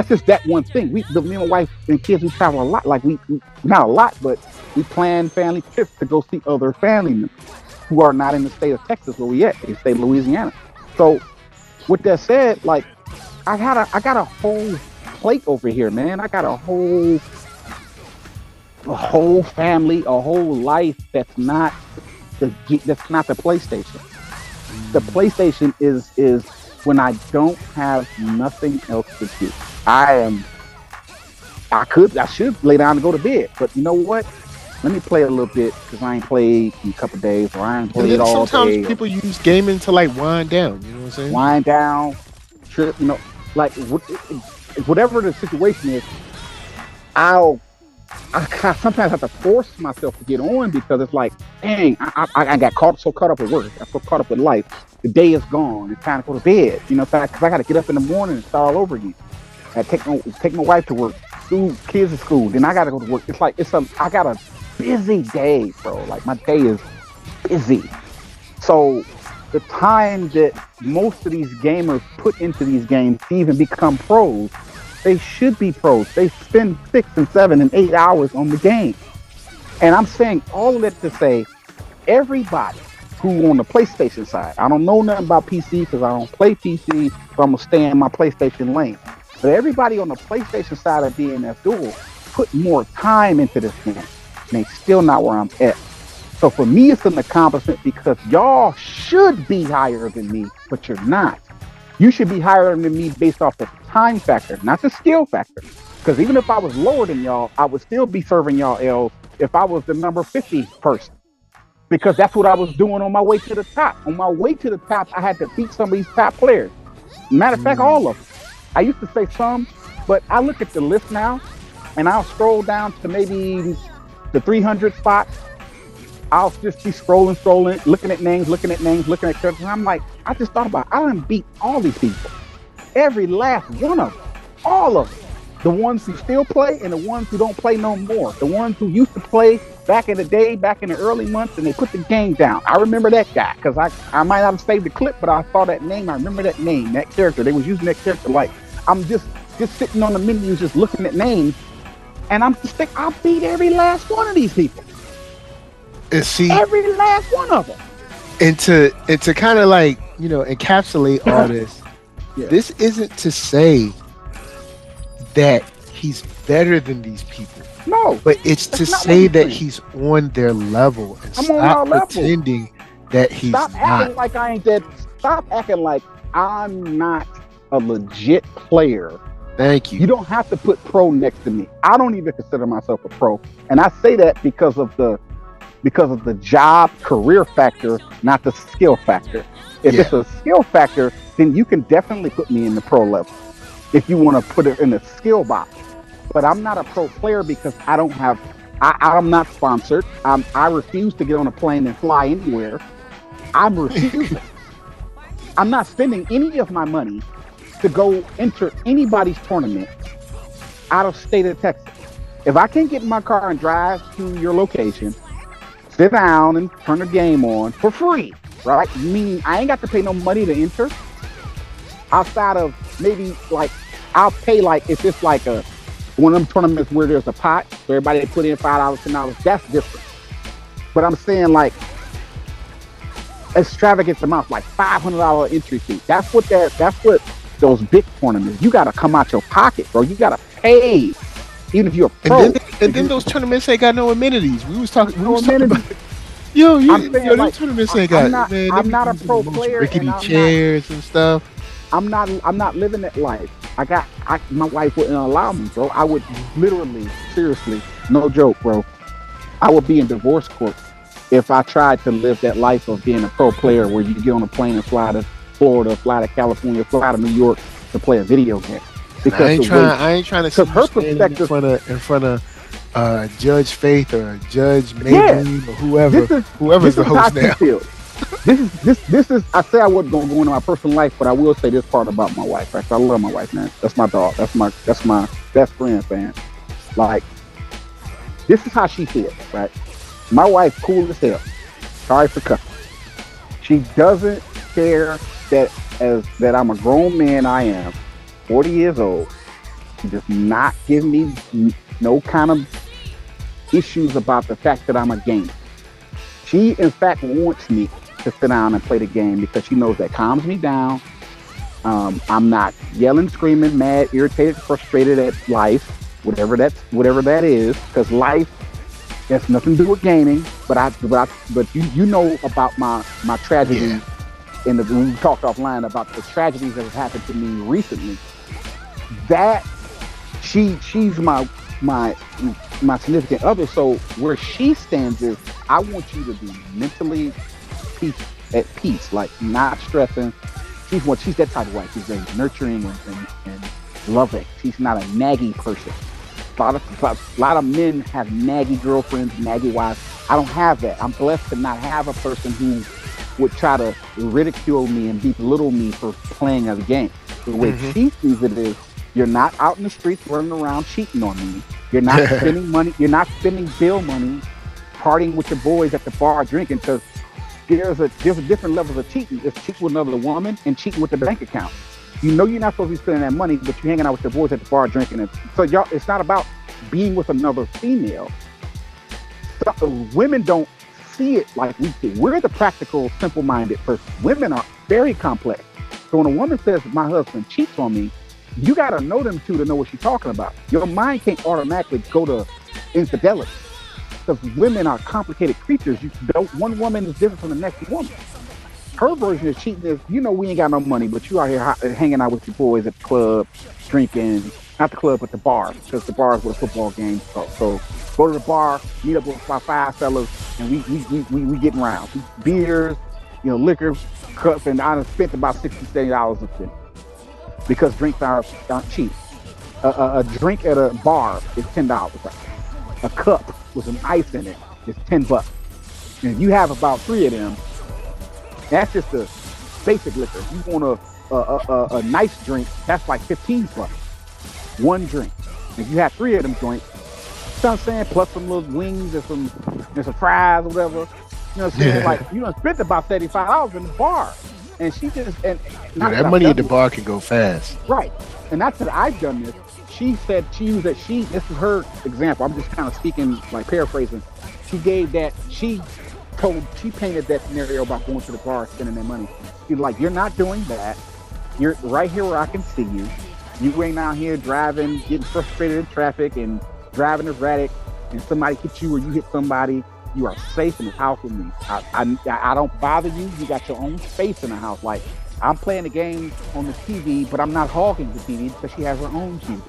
just that one thing. Me and my wife and kids, we travel a lot. Like we not a lot, but we plan family trips to go see other family members who are not in the state of Texas where we at, in the state of Louisiana. So with that said, like I got a whole plate over here, man. I got a whole family, a whole life that's not the PlayStation. The PlayStation is when I don't have nothing else to do. I should lay down and go to bed, but you know what? Let me play a little bit because I ain't played in a couple of days, or I ain't played all day. Sometimes people use gaming to like wind down. You know what I'm saying? Wind down, trip. Like whatever the situation is, I sometimes have to force myself to get on because it's like, dang, I got so caught up with work. I got caught up with life. The day is gone. It's time to go to bed. Because I got to get up in the morning and start all over again. I take my wife to work, kids to school. Then I got to go to work. It's like I got a busy day, bro. Like my day is busy. So the time that most of these gamers put into these games to even become pros, they should be pros. They spend 6 and 7 and 8 hours on the game. And I'm saying all of that to say, everybody who on the PlayStation side, I don't know nothing about PC because I don't play PC, so I'm going to stay in my PlayStation lane. But everybody on the PlayStation side of DNF Duel put more time into this game, and they still not where I'm at. So for me, it's an accomplishment because y'all should be higher than me, but you're not. You should be higher than me based off the time factor, not the skill factor. Because even if I was lower than y'all, I would still be serving y'all L's if I was the number 50 person. Because that's what I was doing on my way to the top. On my way to the top, I had to beat some of these top players. Matter of fact, all of them. I used to say some, but I look at the list now, and I'll scroll down to maybe the 300 spot. I'll just be scrolling, looking at names, looking at characters, and I'm like, I just thought about it. I done beat all these people. Every last one of them. All of them. The ones who still play and the ones who don't play no more. The ones who used to play back in the day, back in the early months, and they put the game down. I remember that guy, because I might not have saved the clip, but I saw that name. I remember that name, that character. They was using that character like, I'm just sitting on the menu, just looking at names, and I'm just thinking, I beat every last one of these people. And see, every last one of them. And to kind of like, encapsulate all this, Yeah. This isn't to say that he's better than these people. No. But it's to say that he's on their level and stop pretending that he's not. Stop acting like I ain't that. Stop acting like I'm not a legit player. Thank you. You don't have to put pro next to me. I don't even consider myself a pro. And I say that because of the job career factor, not the skill factor. If it's a skill factor, then you can definitely put me in the pro level if you want to put it in the skill box. But I'm not a pro player because I don't have, I'm not sponsored. I refuse to get on a plane and fly anywhere. I'm refusing. I'm not spending any of my money to go enter anybody's tournament out of state of Texas. If I can't get in my car and drive to your location, sit down and turn the game on for free, right? Meaning I ain't got to pay no money to enter. Outside of maybe like, I'll pay like, if it's like one of them tournaments where there's a pot, so everybody put in $5, $10, that's different. But I'm saying like, extravagant amounts, like $500 entry fee. That's what those big tournaments, you got to come out your pocket, bro. You got to pay. Even if you're a pro. And then those tournaments ain't got no amenities. We was talking about those tournaments ain't got. I'm not a pro player. Rickety chairs and stuff. I'm not living that life. My wife wouldn't allow me, bro. I would literally, seriously, no joke, bro. I would be in divorce court if I tried to live that life of being a pro player where you get on a plane and fly to Florida, fly to California, fly to New York to play a video game. Because I ain't trying to see her perspective in front of Judge Faith or Judge Maybelline or whoever's the host now. This is. I say I wasn't gonna go into my personal life, but I will say this part about my wife. Right? I love my wife, man. That's my dog. That's my best friend, man. Like, this is how she feels, right? My wife, cool as hell. Sorry for cussing. She doesn't care that I'm a grown man. I am 40 years old. She does not give me no kind of issues about the fact that I'm a gamer. She, in fact, wants me to sit down and play the game because she knows that calms me down. I'm not yelling, screaming, mad, irritated, frustrated at life, whatever that is, because life has nothing to do with gaming. But you know about my tragedy. Yeah. We talked offline about the tragedies that have happened to me recently. That she's my significant other. So where she stands is, I want you to be mentally at peace, like not stressing. She's that type of wife. She's very nurturing and loving. She's not a naggy person. A lot of men have naggy girlfriends, naggy wives. I don't have that. I'm blessed to not have a person who would try to ridicule me and belittle me for playing a game. The way she sees it is, you're not out in the streets running around cheating on me. You're not spending money. You're not spending bill money, partying with your boys at the bar drinking, because there's a different levels of cheating. It's cheating with another woman and cheating with the bank account. You know you're not supposed to be spending that money, but you're hanging out with your boys at the bar drinking it. So y'all, it's not about being with another female. So, women don't see it like we see. We're the practical, simple-minded person. Women are very complex. So when a woman says, my husband cheats on me, you got to know them two to know what she's talking about. Your mind can't automatically go to infidelity. Because women are complicated creatures. One woman is different from the next woman. Her version of cheating is, you know, we ain't got no money, but you out here hanging out with your boys at the club, drinking, not the club, but the bar, because the bar is where football games go. So go to the bar, meet up with about 5 fellas, and we getting round. Beers, you know, liquor, cups, and I spent about $60, $70 of it. Because drinks aren't cheap. A drink at a bar is $10. A cup with some ice in it is $10. And if you have about 3 of them, that's just the basic liquor. You want a nice drink, that's like $15. One drink. If you have 3 of them joints, you know what I'm saying? Plus some little wings and some fries or whatever. You know what I'm saying? Like, you done spent about $35 in the bar. And she just that money at the bar can go fast. Right. And that's that I've done this. She said this is her example. I'm just kind of speaking, like paraphrasing. She painted that scenario about going to the bar, spending that money. She's like, you're not doing that. You're right here where I can see you. You ain't out here driving, getting frustrated in traffic and driving erratic, and somebody hits you or you hit somebody. You are safe in the house with me. I don't bother you. You got your own space in the house. Like, I'm playing the game on the TV, but I'm not hogging the TV because she has her own TV.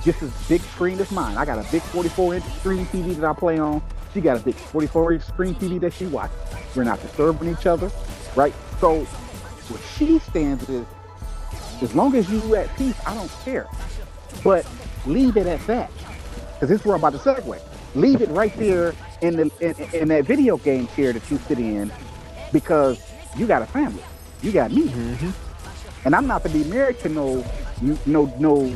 Just as big screen as mine. I got a big 44-inch screen TV that I play on. She got a big 44-inch screen TV that she watches. We're not disturbing each other, right? So what she stands is, as long as you at peace, I don't care. But leave it at that. Because this is where I'm about to segue. Leave it right there in that video game chair that you sit in, because you got a family. You got me. Mm-hmm. And I'm not to be married to no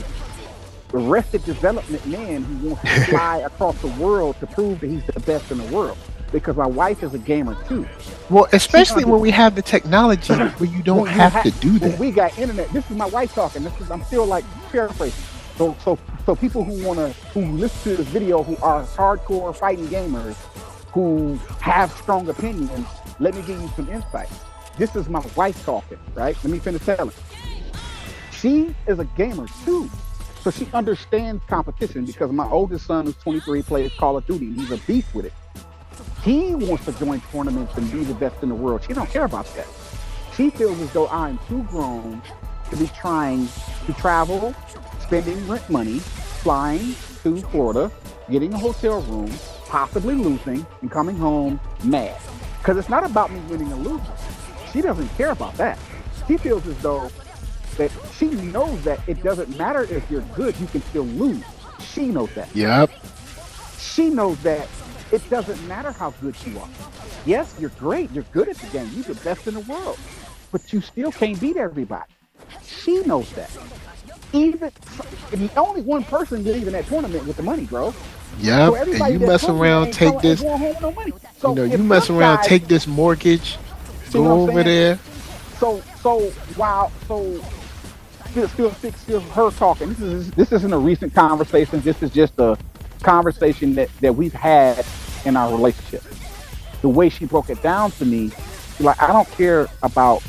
arrested development man who wants to fly across the world to prove that he's the best in the world. Because my wife is a gamer too. Well, especially when we have the technology where you don't have to do that. We got internet. This is my wife talking. I'm still like paraphrasing. So people who listen to this video, who are hardcore fighting gamers, who have strong opinions, let me give you some insight. This is my wife talking, right? Let me finish telling. She is a gamer too. So she understands competition, because my oldest son, who's 23, plays Call of Duty. He's a beast with it. He wants to join tournaments and be the best in the world. She don't care about that. She feels as though I'm too grown to be trying to travel, spending rent money, flying to Florida, getting a hotel room, possibly losing, and coming home mad. Because it's not about me winning or losing. She doesn't care about that. She feels as though that she knows that it doesn't matter if you're good, you can still lose. She knows that. Yep. She knows that it doesn't matter how good you are. Yes, you're great. You're good at the game. You're the best in the world. But you still can't beat everybody. She knows that. Even only one person leaving that tournament with the money, bro. Yeah, so and you mess around, take this. So you mess around, take this mortgage, go over there. So still her talking. This isn't a recent conversation. This is just a conversation that we've had in our relationship. The way she broke it down to me, like, I don't care about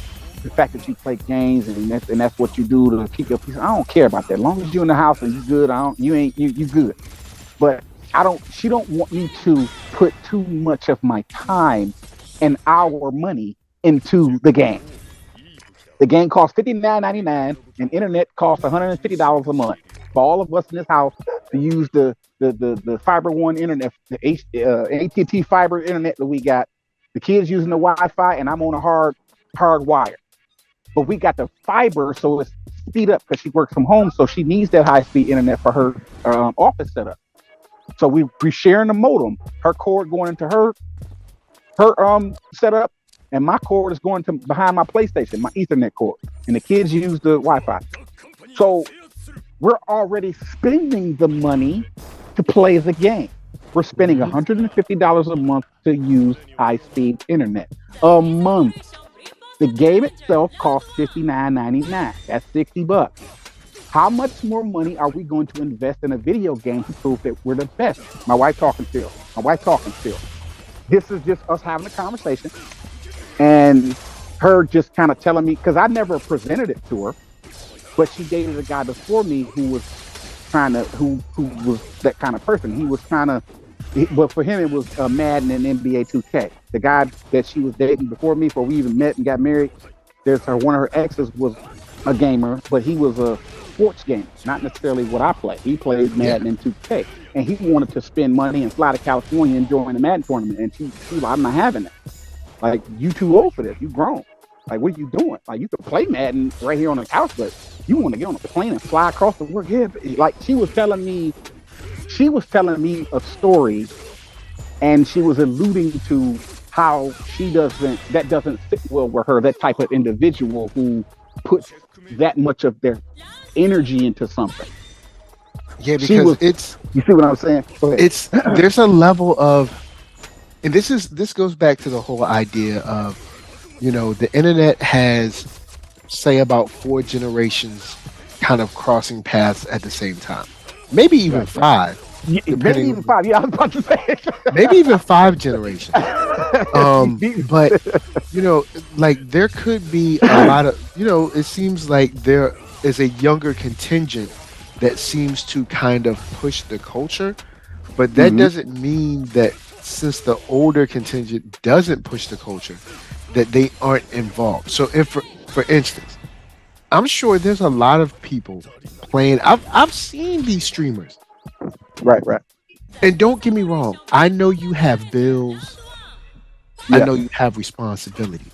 the fact that you play games and that's what you do to keep your peace. I don't care about that. As long as you're in the house and you good, you good. But she don't want me to put too much of my time and our money into the game. The game costs $59.99 and internet costs $150 a month for all of us in this house to use the fiber one internet, the AT&T fiber internet that we got. The kids using the Wi-Fi and I'm on a hard wire. But we got the fiber, so it's speed up because she works from home, so she needs that high-speed internet for her office setup. So we sharing the modem. Her cord going into her setup, and my cord is going to behind my PlayStation, my Ethernet cord. And the kids use the Wi-Fi. So we're already spending the money to play the game. We're spending $150 a month to use high-speed internet a month. The game itself costs $59.99. That's $60. How much more money are we going to invest in a video game to prove that we're the best? My wife talking still. This is just us having a conversation and her just kind of telling me, because I never presented it to her, but she dated a guy before me who was that kind of person. He was but for him, it was Madden and NBA 2K. The guy that she was dating before me, before we even met and got married, one of her exes was a gamer, but he was a sports gamer, not necessarily what I play. He played Madden and 2K, and he wanted to spend money and fly to California and join the Madden tournament. And she was like, I'm not having that. Like, you too old for this. You grown. Like, what are you doing? Like, you could play Madden right here on the couch, but you want to get on a plane and fly across the world. Yeah, like she was telling me a story, and she was alluding to how that doesn't fit well with her, that type of individual who puts that much of their energy into something. Yeah, because you see what I'm saying? There's a level of, and this goes back to the whole idea of, the internet has, say, about 4 generations kind of crossing paths at the same time. Maybe even 5. Yeah, maybe even 5. Yeah, I was about to say. Maybe even 5 generations. But, like there could be a lot of, it seems like there is a younger contingent that seems to kind of push the culture. But that doesn't mean that since the older contingent doesn't push the culture, that they aren't involved. So if, for instance, I'm sure there's a lot of people playing. I've seen these streamers. Right. And don't get me wrong. I know you have bills. Yeah. I know you have responsibilities.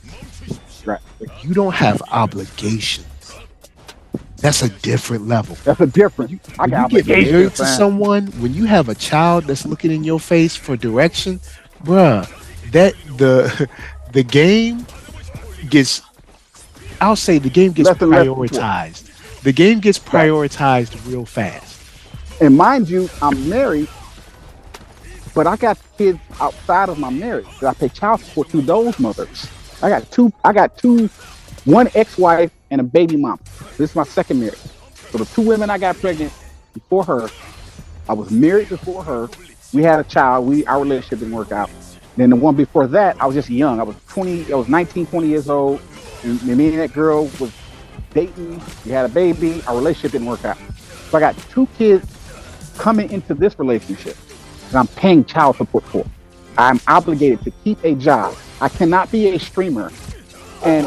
Right. But you don't have obligations. That's a different level. That's a different. When you get married to someone, when you have a child that's looking in your face for direction, bruh, that the game gets, I'll say the game gets prioritized. The game gets prioritized real fast. And mind you, I'm married, but I got kids outside of my marriage that I pay child support to those mothers. I got two, one ex-wife and a baby mama. This is my second marriage. So the 2 women I got pregnant before her, I was married before her. We had a child. Our relationship didn't work out. Then the one before that, I was just young. I was 19, 20 years old. And me and that girl was dating. We had a baby. Our relationship didn't work out. So I got 2 kids coming into this relationship that I'm paying child support for. I'm obligated to keep a job. I cannot be a streamer. And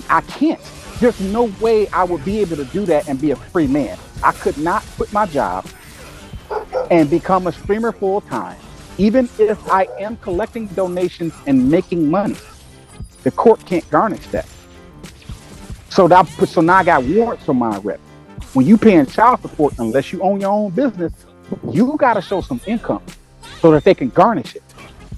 I can't. There's no way I would be able to do that and be a free man. I could not quit my job and become a streamer full time, even if I am collecting donations and making money. The court can't garnish that. So now I got warrants on my rep. When you paying child support, unless you own your own business, you got to show some income so that they can garnish it.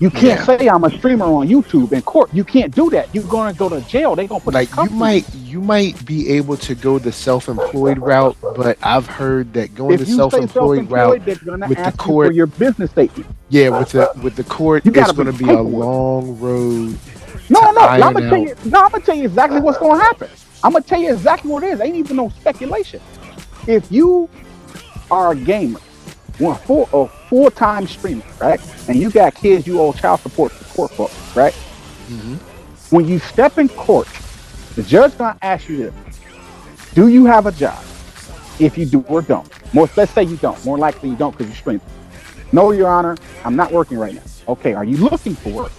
You can't say I'm a streamer on YouTube in court. You can't do that. You're going to go to jail. They're going to put you might be able to go the self-employed route, but I've heard that going the self-employed route with the court for your business statement. Yeah, with the court, it's going to be a long road. I'm gonna tell you exactly what's going to happen. I'm gonna tell you exactly what it is. Ain't even no speculation. If you are a gamer, a full-time streamer, right, and you got kids you owe child support for, right? Mm-hmm. When you step in court, the judge gonna ask you this: do you have a job? If you do or don't, let's say you don't. More likely you don't because you're streaming. No, Your Honor, I'm not working right now. Okay, are you looking for it?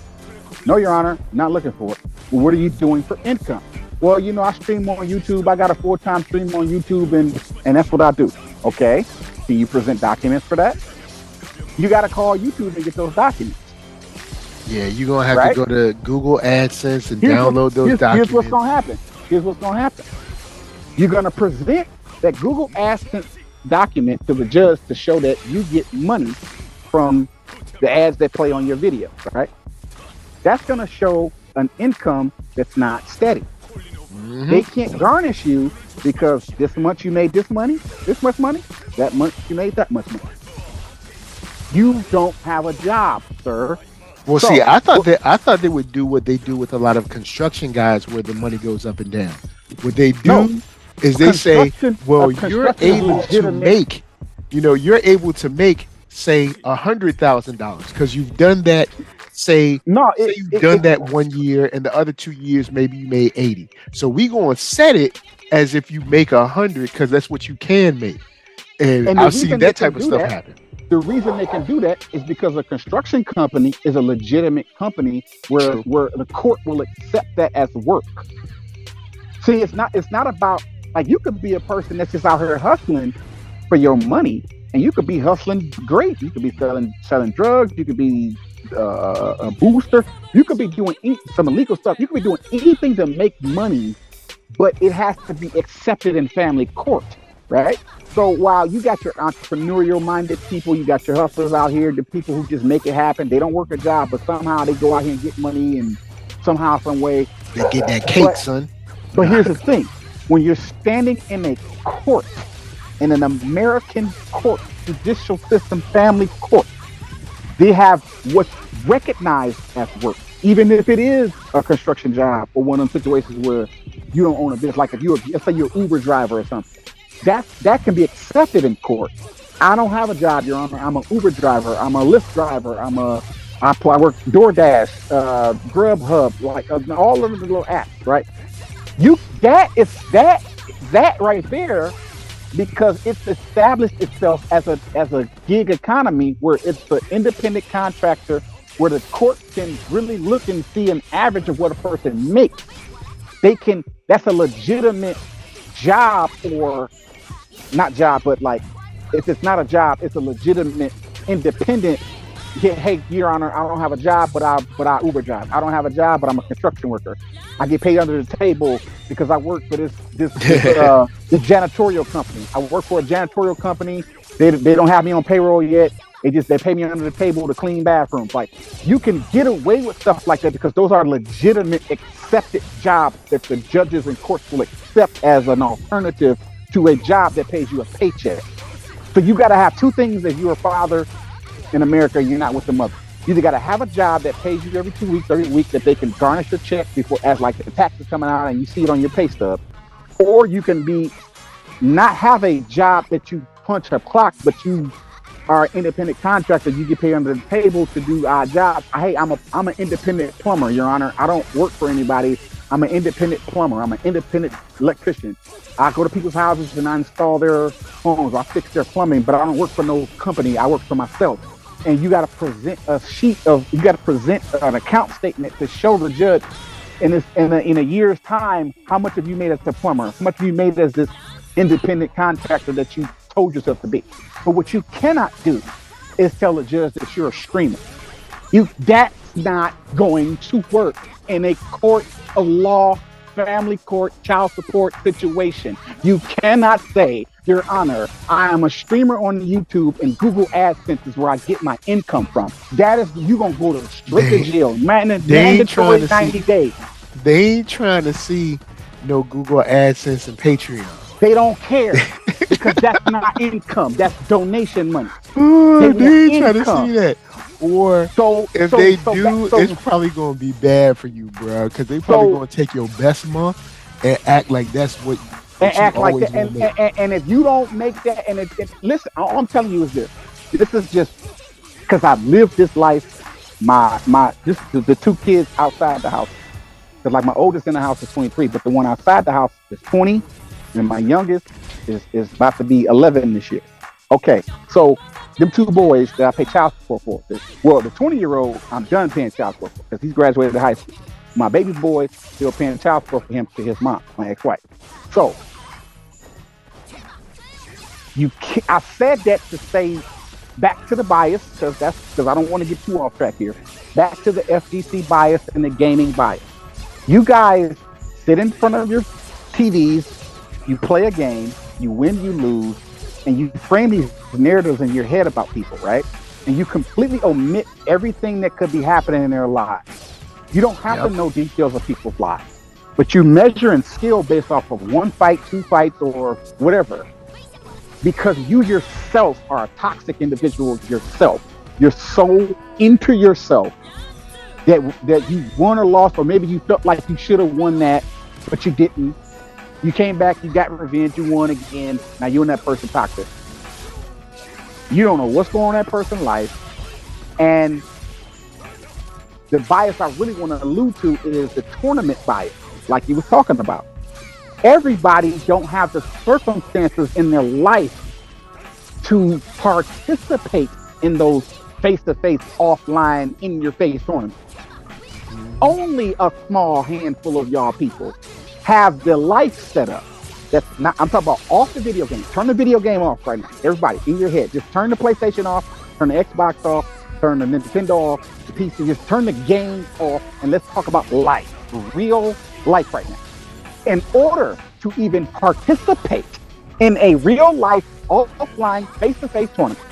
No, Your Honor, not looking for it. Well, what are you doing for income? Well, I stream on YouTube. I got a full-time stream on YouTube, and that's what I do. Okay, can you present documents for that? You got to call YouTube and get those documents. Yeah, you're going to have to go to Google AdSense and download those documents. Here's what's going to happen. You're going to present that Google AdSense document to the judge to show that you get money from the ads that play on your video, right? That's going to show an income that's not steady. Mm-hmm. They can't garnish you because this month you made this much money, that month you made that much money. You don't have a job, sir. Well, So, see, I thought they would do what they do with a lot of construction guys, where the money goes up and down. What they no, do is they say, well, construction is legitimate. you're able to make, say, $100,000 because you've done that. Say, No, say you've done that 1 year, and the other 2 years maybe you made 80. So we gonna set it as if you make 100 because that's what you can make. And I've seen that type of stuff happen. The reason they can do that is because a construction company is a legitimate company where the court will accept that as work. See, it's not about, like, you could be a person that's just out here hustling for your money, and you could be hustling great. You could be selling drugs. You could be a booster. You could be doing some illegal stuff. You could be doing anything to make money, but it has to be accepted in family court, right? So while you got your entrepreneurial minded people, you got your hustlers out here, the people who just make it happen. They don't work a job, but somehow they go out here and get money, and somehow, some way they get that cake, son. But here's the thing: when you're standing in a court, in an American court, judicial system, family court, they have what's recognized as work, even if it is a construction job or one of those situations where you don't own a business. Like, let's say you're an Uber driver or something. That can be accepted in court. I don't have a job, Your Honor. I'm an Uber driver. I'm a Lyft driver. I work DoorDash, Grubhub, like all of the little apps, right? That right there, because it's established itself as a gig economy where it's an independent contractor, where the court can really look and see an average of what a person makes. That's a legitimate job, or not job, but like, if it's not a job, it's a legitimate independent. Hey, Your Honor, I don't have a job, but I Uber drive. I don't have a job, but I'm a construction worker. I get paid under the table because I work for this janitorial company. I work for a janitorial company. They don't have me on payroll yet. They pay me under the table to clean bathrooms. Like, you can get away with stuff like that because those are legitimate accepted jobs that the judges and courts will accept as an alternative to a job that pays you a paycheck. So you got to have two things if you're a father in America. You're not with the mother. You either got to have a job that pays you every 2 weeks, every week, that they can garnish your check before, as like the taxes coming out and you see it on your pay stub, or you can not have a job that you punch a clock, but you are an independent contractor. You get paid under the table to do odd jobs. Hey, I'm an independent plumber, Your Honor. I don't work for anybody. I'm an independent plumber. I'm an independent electrician. I go to people's houses and I install their homes. I fix their plumbing, but I don't work for no company. I work for myself. And you got to present an account statement to show the judge in a year's time, how much have you made as a plumber? How much have you made as this independent contractor that you told yourself to be? But what you cannot do is tell the judge that you're a streamer. That's not going to work in a court of law, family court, child support situation. You cannot say, Your Honor, I am a streamer on YouTube and Google AdSense is where I get my income from. That is, you gonna go to straight to jail. Mandatory 90 days. They ain't trying to see no Google AdSense and Patreon. They don't care because that's not income. That's donation money. They ain't trying to see that. Or if they do, it's probably going to be bad for you, bro. Because they probably going to take your best month and act like that's what you act like always that. And if you don't make that, and listen, all I'm telling you is this. This is just because I've lived this life. The two kids outside the house. Because like my oldest in the house is 23, but the one outside the house is 20, and my youngest is about to be 11 this year. Okay, so them two boys that I pay child support for. Well, the 20-year-old, I'm done paying child support because he's graduated high school. My baby boy, still paying child support for him to his mom, my ex-wife. So I said that to say back to the bias, because I don't want to get too off track here. Back to the FGC bias and the gaming bias. You guys sit in front of your TVs, you play a game, you win, you lose, and you frame these narratives in your head about people, right? And you completely omit everything that could be happening in their lives. You don't have to know details of people's lives, but you measure and skill based off of one fight, two fights, or whatever. Because you yourself are a toxic individual yourself. You're so into yourself that you won or lost, or maybe you felt like you should have won that, but you didn't. You came back, you got revenge, you won again. Now you and that person toxic. You don't know what's going on in that person's life. And the bias I really want to allude to is the tournament bias, like you was talking about. Everybody don't have the circumstances in their life to participate in those face-to-face, offline, in-your-face tournaments. Only a small handful of y'all people have the life set up. That's not, I'm talking about off the video game. Turn the video game off right now. Everybody, in your head. Just turn the PlayStation off, turn the Xbox off, turn the Nintendo off, the PC. Just turn the game off, and let's talk about life. Real life right now. In order to even participate in a real life, offline, face-to-face tournament,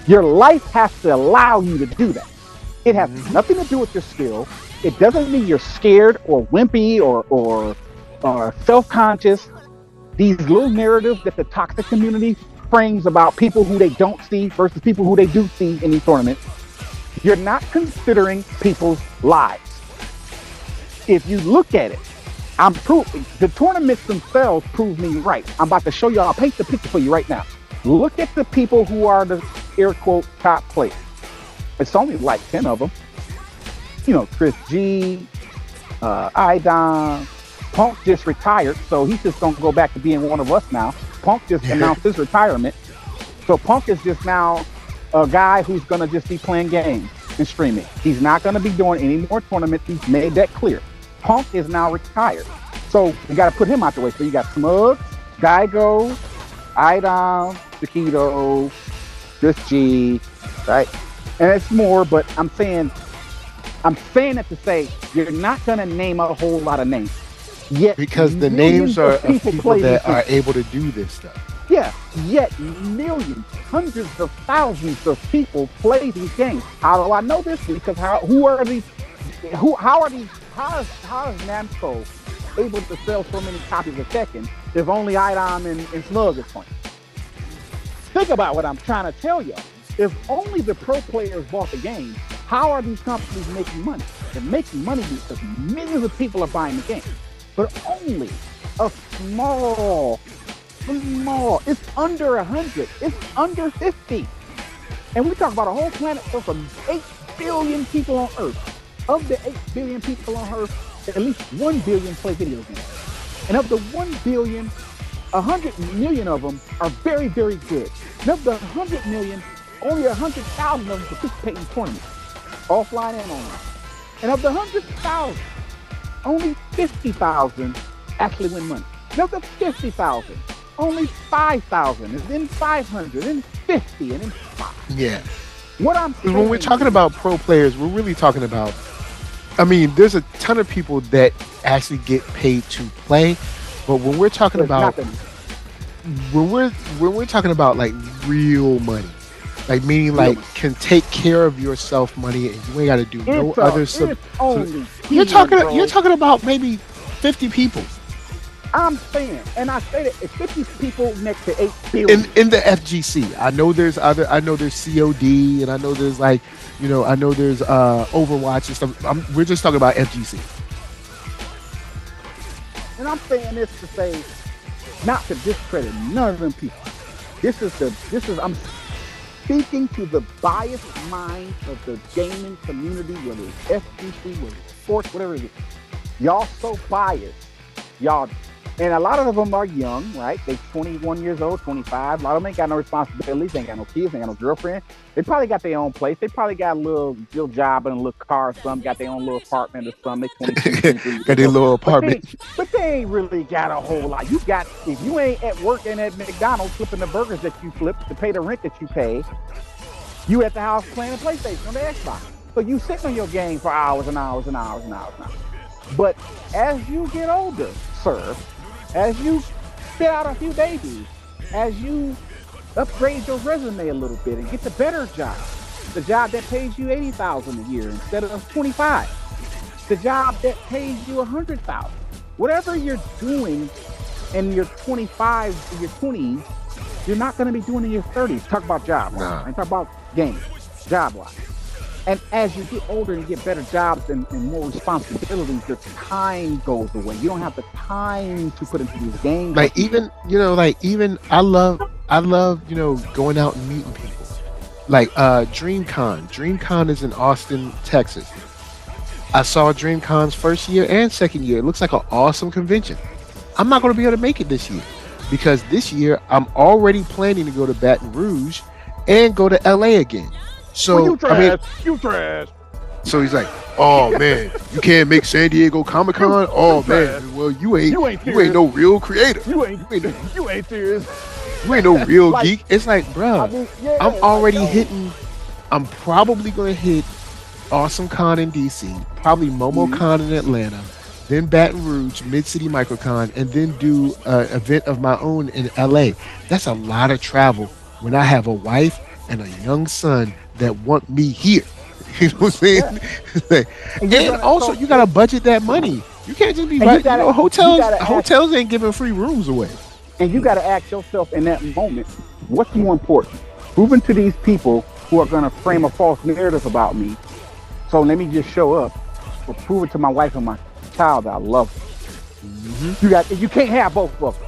your life has to allow you to do that. It has nothing to do with your skill. It doesn't mean you're scared or wimpy or self-conscious. These little narratives that the toxic community frames about people who they don't see versus people who they do see in these tournaments, you're not considering people's lives. If you look at it, I'm proving the tournaments themselves prove me right. I'm about to show you. I'll paint the picture for you right now. Look at the people who are the air quote top players. It's only like 10 of them. You know, Chris G, Idon, Punk just retired, so he's just gonna go back to being one of us now. Punk just announced his retirement, so Punk is just now a guy who's gonna just be playing games and streaming. He's not gonna be doing any more tournaments. He's made that clear. Punk is now retired, so you got to put him out the way. So you got Smug, Daigo, Idon, Taquito, Chris G, right? And it's more, but I'm saying it to say you're not gonna name a whole lot of names. Yet because the names are of people that are able to do this stuff. Yeah, yet millions, hundreds of thousands of people play these games. How do I know this? Because how is NERDSoul able to sell so many copies a second if only Idom and Slug is playing? Think about what I'm trying to tell you. If only the pro players bought the game, how are these companies making money? They're making money because millions of people are buying the game. But only a small, it's under 100, it's under 50. And we talk about a whole planet full of 8 billion people on Earth. Of the 8 billion people on Earth, at least 1 billion play video games. And of the 1 billion, 100 million of them are very, very good. And of the 100 million, only 100,000 of them participate in tournaments, offline and online. And of the 100,000, only 50,000 actually win money. And of the 50,000, only 5,000 and then 500 and 50 and then 5. Yeah. What I'm saying, when we're talking about pro players, we're really talking about, I mean, there's a ton of people that actually get paid to play, but when we're talking about when we're talking about like real money, like meaning like can take care of yourself money and you ain't got to do no other stuff. You're talking about maybe 50 people. I'm saying, and I say that it's 50 people next to 8 billion. In the FGC, I know there's COD, and I know there's like, you know, I know there's Overwatch and stuff. We're just talking about FGC. And I'm saying this to say, not to discredit none of them people. I'm speaking to the biased mind of the gaming community, whether it's FGC, whether it's sports, whatever it is. Y'all so biased. Y'all. And a lot of them are young, right? They 21 years old, 25. A lot of them ain't got no responsibilities. They ain't got no kids. They ain't got no girlfriend. They probably got their own place. They probably got a little job and a little car or something. Got their own little apartment or something. They 22, got their little apartment. But they ain't really got a whole lot. If you ain't at work and at McDonald's flipping the burgers that you flip to pay the rent that you pay, you at the house playing a PlayStation on the Xbox. So you sitting on your game for hours and hours and hours and hours and hours. But as you get older, sir, as you spit out a few babies, as you upgrade your resume a little bit and get the better job, the job that pays you $80,000 a year instead of $25,000, the job that pays you $100,000, whatever you're doing in your 25s, your 20s, you're not going to be doing in your 30s. Talk about jobs. Nah. I'm talking about games. job wise. And as you get older and get better jobs and more responsibilities, the time goes away. You don't have the time to put into these games. Like even I love going out and meeting people. Like DreamCon. DreamCon is in Austin, Texas. I saw DreamCon's first year and second year. It looks like an awesome convention. I'm not going to be able to make it this year because this year I'm already planning to go to Baton Rouge and go to LA again. So well, you trash. So he's like, "Oh man, you can't make San Diego Comic Con. Oh man, well you ain't no real creator. You ain't serious. You ain't no real geek." It's like, bro, I mean, yeah, I'm already hitting. I'm probably gonna hit Awesome Con in DC, probably MomoCon in Atlanta, then Baton Rouge, Mid City Microcon, and then do an event of my own in LA. That's a lot of travel when I have a wife and a young son that want me here. You know what I'm saying? Yeah. and also, you gotta budget that money. You can't just be hotels ain't giving free rooms away. And you gotta ask yourself in that moment, what's more important? Proving to these people who are gonna frame a false narrative about me. So let me just show up, or prove it to my wife and my child that I love them. Mm-hmm. You can't have both of them.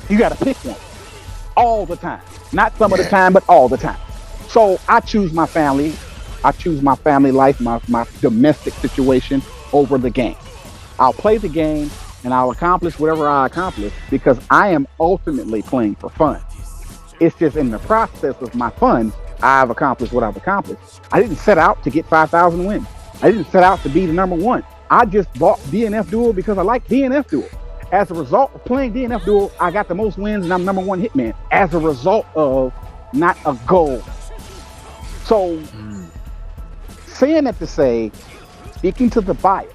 You gotta pick one all the time. Not some of the time, but all the time. So I choose my family. I choose my family life, my domestic situation over the game. I'll play the game and I'll accomplish whatever I accomplish because I am ultimately playing for fun. It's just in the process of my fun, I've accomplished what I've accomplished. I didn't set out to get 5,000 wins. I didn't set out to be the number one. I just bought DNF Duel because I like DNF Duel. As a result of playing DNF Duel, I got the most wins and I'm number one Hitman as a result of not a goal. So, saying that to say, speaking to the bias,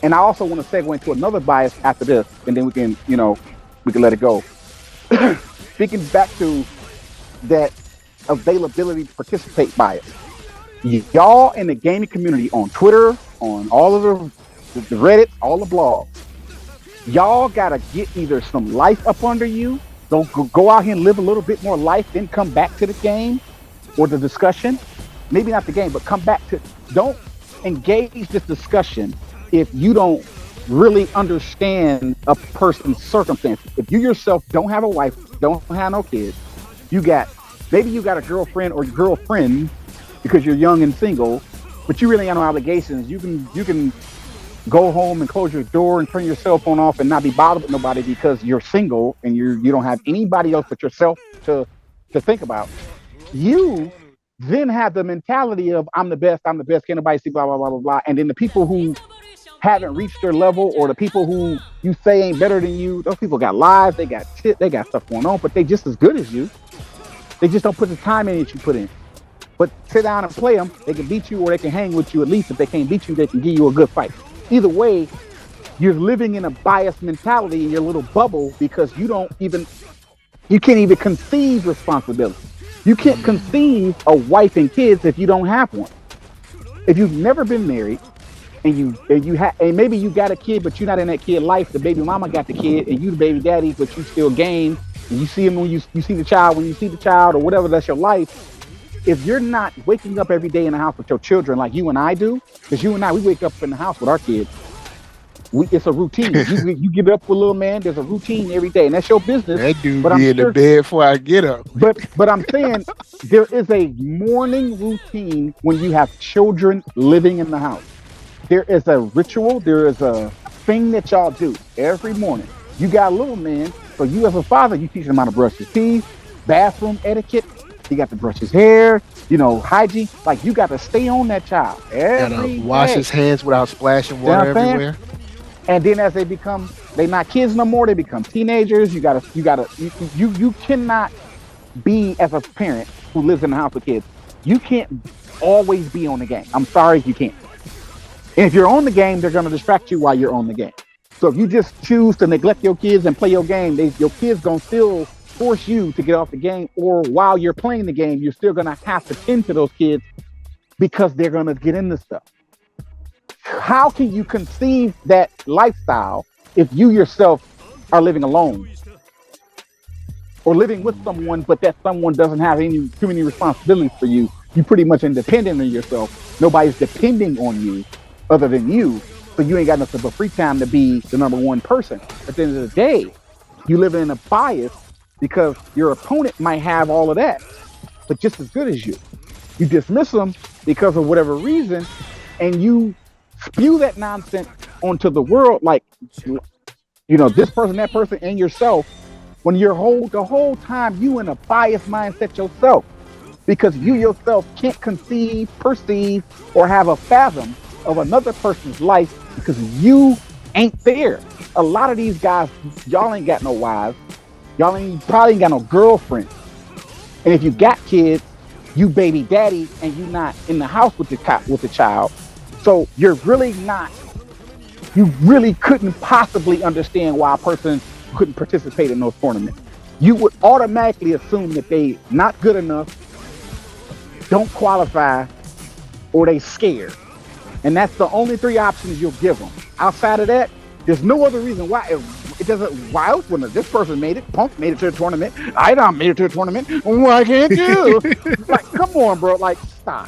and I also want to segue into another bias after this, and then we can let it go. Speaking back to that availability to participate bias, y'all in the gaming community on Twitter, on all of the Reddit, all the blogs, y'all gotta get either some life up under you, go out here and live a little bit more life, then come back to the game or the discussion. Maybe not the game, but come back to. Don't engage this discussion if you don't really understand a person's circumstances. If you yourself don't have a wife, don't have no kids, maybe you got a girlfriend or girlfriend because you're young and single, but you really have no obligations. You can go home and close your door and turn your cell phone off and not be bothered with nobody because you're single and you don't have anybody else but yourself to think about. You then have the mentality of I'm the best, can't nobody see, blah, blah, blah, blah, blah. And then the people who haven't reached their level or the people who you say ain't better than you, those people got lives, they got shit, they got stuff going on, but they just as good as you. They just don't put the time in that you put in. But sit down and play them, they can beat you or they can hang with you. At least if they can't beat you, they can give you a good fight. Either way, you're living in a biased mentality in your little bubble because you can't even conceive responsibility. You can't conceive a wife and kids if you don't have one. If you've never been married and maybe you got a kid, but you're not in that kid life, the baby mama got the kid and you the baby daddy, but you still game and you see him when you see the child, or whatever, that's your life. If you're not waking up every day in the house with your children like you and I do, because you and I, we wake up in the house with our kids. It's a routine. You get up with little man, there's a routine every day, and that's your business. That dude be in the bed before I get up. But I'm saying there is a morning routine when you have children living in the house. There is a ritual, there is a thing that y'all do every morning. You got a little man, so you as a father, you teach him how to brush his teeth, bathroom etiquette. He got to brush his hair, hygiene. Like you got to stay on that child every day. Wash his hands without splashing water everywhere. And then as they're not kids no more, they become teenagers. You cannot be, as a parent who lives in the house with kids, you can't always be on the game. I'm sorry, you can't. And if you're on the game, they're going to distract you while you're on the game. So if you just choose to neglect your kids and play your game, your kids going to still force you to get off the game, or while you're playing the game, you're still going to have to tend to those kids because they're going to get into stuff. How can you conceive that lifestyle if you yourself are living alone? or living with someone, but that someone doesn't have any too many responsibilities for you. You pretty much independent of yourself. Nobody's depending on you other than you. So you ain't got nothing but free time to be the number one person. At the end of the day, you live in a bias because your opponent might have all of that, but just as good as you. You dismiss them because of whatever reason, and you spew that nonsense onto the world, like, this person, that person, and yourself. When the whole time you in a biased mindset yourself, because you yourself can't conceive, perceive, or have a fathom of another person's life because you ain't there. A lot of these guys, y'all ain't got no wives, probably ain't got no girlfriends, and if you got kids, you baby daddy, and you not in the house with the child. So you really couldn't possibly understand why a person couldn't participate in those tournaments. You would automatically assume that they not good enough, don't qualify, or they scared. And that's the only three options you'll give them. Outside of that, there's no other reason why it doesn't. Why else wouldn't this person made it? Punk made it to a tournament. I don't made it to a tournament. Why can't you? Like, come on, bro. Like, stop.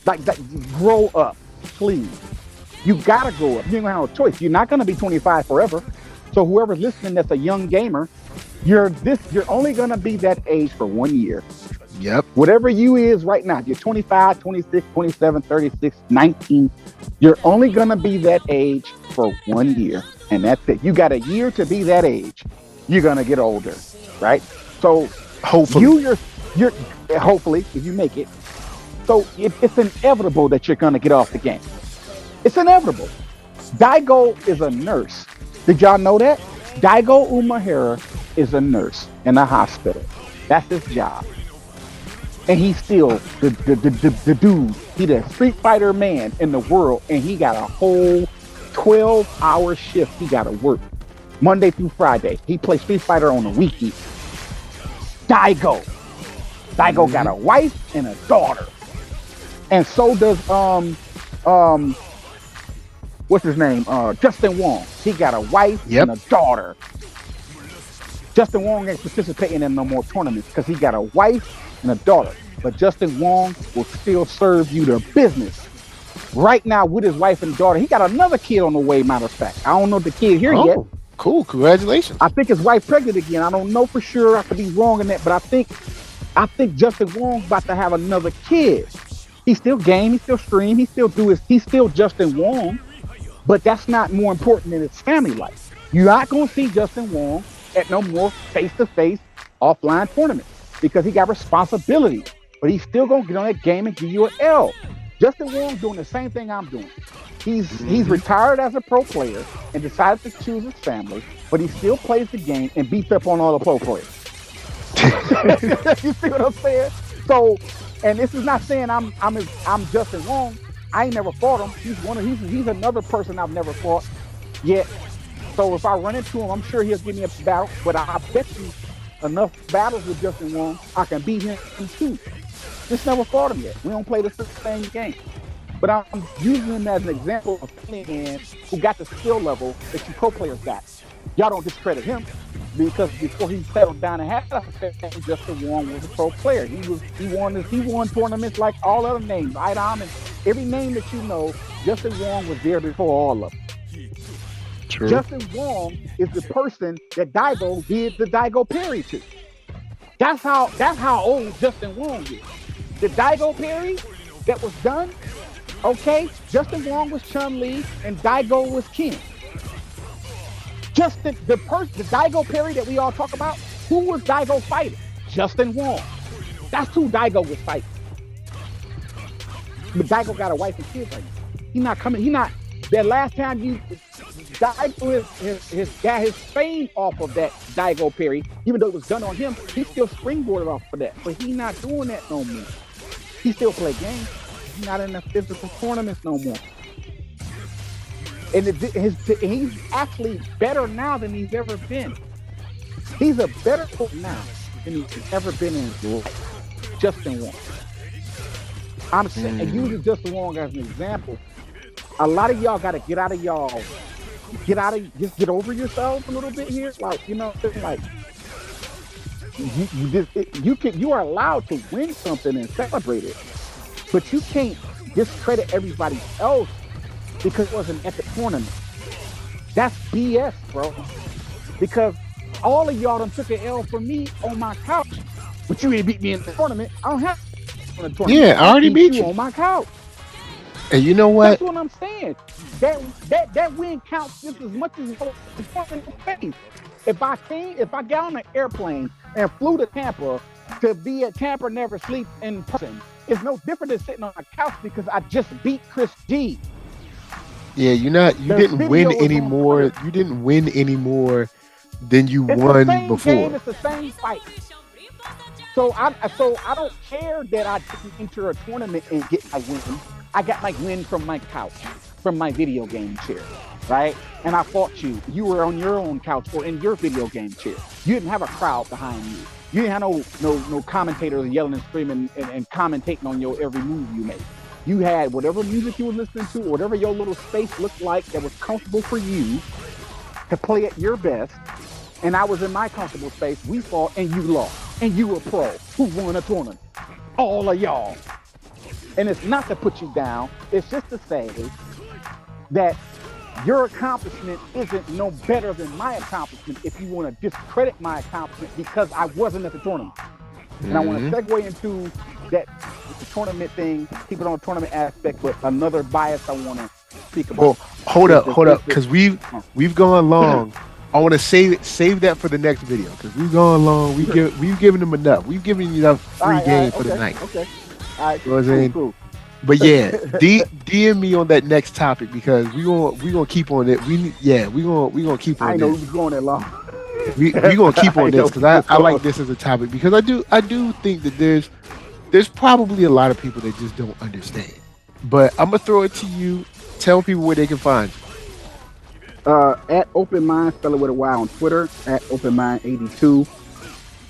Like, that. Grow up, please. You gotta grow up. You don't have a choice. You're not gonna be 25 forever. So whoever's listening that's a young gamer, you're only gonna be that age for 1 year. Yep. Whatever you is right now, you're 25, 26, 27, 36, 19. You're only gonna be that age for 1 year, and that's it. You got a year to be that age. You're gonna get older, right? So hopefully, you're hopefully if you make it. So it's inevitable that you're gonna get off the game. It's inevitable. Daigo is a nurse. Did y'all know that? Daigo Umehara is a nurse in a hospital. That's his job. And he's still the dude. He the Street Fighter man in the world, and he got a whole 12-hour shift he got to work Monday through Friday. He plays Street Fighter on the weekend. Daigo got a wife and a daughter, and so does what's his name? Justin Wong. He got a wife and a daughter. Justin Wong ain't participating in no more tournaments because he got a wife and a daughter. But Justin Wong will still serve you the business. Right now with his wife and daughter. He got another kid on the way, matter of fact. I don't know the kid here yet. Cool. Congratulations. I think his wife pregnant again. I don't know for sure. I could be wrong in that, but I think Justin Wong's about to have another kid. He still game, he still stream, he's still Justin Wong. But that's not more important than his family life. You're not going to see Justin Wong at no more face-to-face offline tournaments because he got responsibility. But he's still going to get on that game and give you an L. Justin Wong's doing the same thing I'm doing. He's retired as a pro player and decided to choose his family, but he still plays the game and beats up on all the pro players. You see what I'm saying? So, and this is not saying I'm Justin Wong. I ain't never fought him. He's another person I've never fought yet. So if I run into him, I'm sure he'll give me a battle. But I bet you enough battles with Justin Wong, I can beat him too. Just never fought him yet. We don't play the same game. But I'm using him as an example of a man who got the skill level that you pro players got. Y'all don't discredit him because before he settled down and had a family, Justin Wong was a pro player. He won tournaments like all other names, IDOM and every name that you know. Justin Wong was there before all of them. True. Justin Wong is the person that Daigo did the Daigo parry to. That's how old Justin Wong is. The Daigo parry that was done, okay, Justin Wong was Chun-Li and Daigo was Ken. Justin, the Daigo parry that we all talk about, who was Daigo fighting? Justin Wong. That's who Daigo was fighting. But Daigo got a wife and kids right now. That last time Daigo got his fame off of that Daigo parry, even though it was done on him, he still springboarded off of that. But he's not doing that no more. He still play games. He's not in the physical tournaments no more. And he's actually better now than he's ever been. He's a better player now than he's ever been in his life. Justin Wong. I'm saying, and using Justin Wong as an example, a lot of y'all got to just get over yourselves a little bit here. Like, you are allowed to win something and celebrate it, but you can't discredit everybody else because it wasn't at the tournament. That's BS, bro. Because all of y'all done took an L for me on my couch, but you ain't beat me in the tournament. I don't have to in the tournament. Yeah, I already beat you on my couch. And you know what? That's what I'm saying. That win counts just as much as the face. If I got on an airplane and flew to Tampa to be at Tampa Never Sleep in person, it's no different than sitting on a couch because I just beat Chris G. Yeah, you didn't win any more. You didn't win any more than you won before. Game, it's the same fight. So I don't care that I didn't enter a tournament and get my win. I got my win from my couch, from my video game chair, right? And I fought you. You were on your own couch or in your video game chair. You didn't have a crowd behind you. You didn't have no commentators yelling and screaming and commentating on your every move you made. You had whatever music you were listening to, whatever your little space looked like that was comfortable for you to play at your best. And I was in my comfortable space. We fought and you lost. And you were pro who won a tournament. All of y'all. And it's not to put you down. It's just to say that your accomplishment isn't no better than my accomplishment if you want to discredit my accomplishment because I wasn't at the tournament. And I want to segue into that the tournament thing, keep it on the tournament aspect, but another bias I want to speak about. Well, hold up, because we've gone long. I want to save that for the next video because we've gone long. We've given them enough. We've given you enough free game for the night. Okay. All right. You know what I'm saying? Cool. But yeah, DM me on that next topic because we gonna keep on it. We gonna keep on. I know we're going that long. We gonna keep on this because I like this as a topic because I do think that there's probably a lot of people that just don't understand. But I'm gonna throw it to you. Tell people where they can find you. At Open Mind, spell it with a Y on Twitter. At Open Mind 82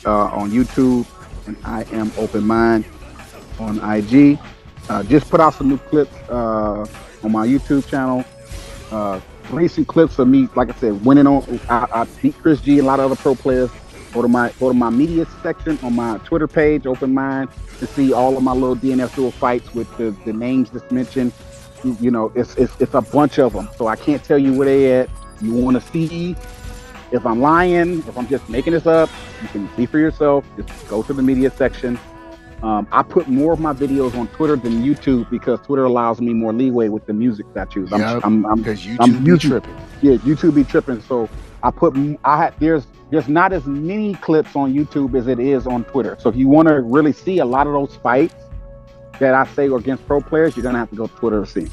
on YouTube, and I am Open Mind on IG. Just put out some new clips on my YouTube channel. Recent clips of me, like I said, winning on. I beat Chris G and a lot of other pro players. Go to my media section on my Twitter page, Open Mind, to see all of my little DNF Duel fights with the names just mentioned. You know, it's a bunch of them, so I can't tell you where they at. You want to see if I'm lying, if I'm just making this up, you can see for yourself. Just go to the media section. I put more of my videos on Twitter than YouTube because Twitter allows me more leeway with the music that I choose. Because YouTube be tripping. Yeah, YouTube be tripping. So there's not as many clips on YouTube as it is on Twitter. So if you want to really see a lot of those fights that I say are against pro players, you're gonna have to go to Twitter to see.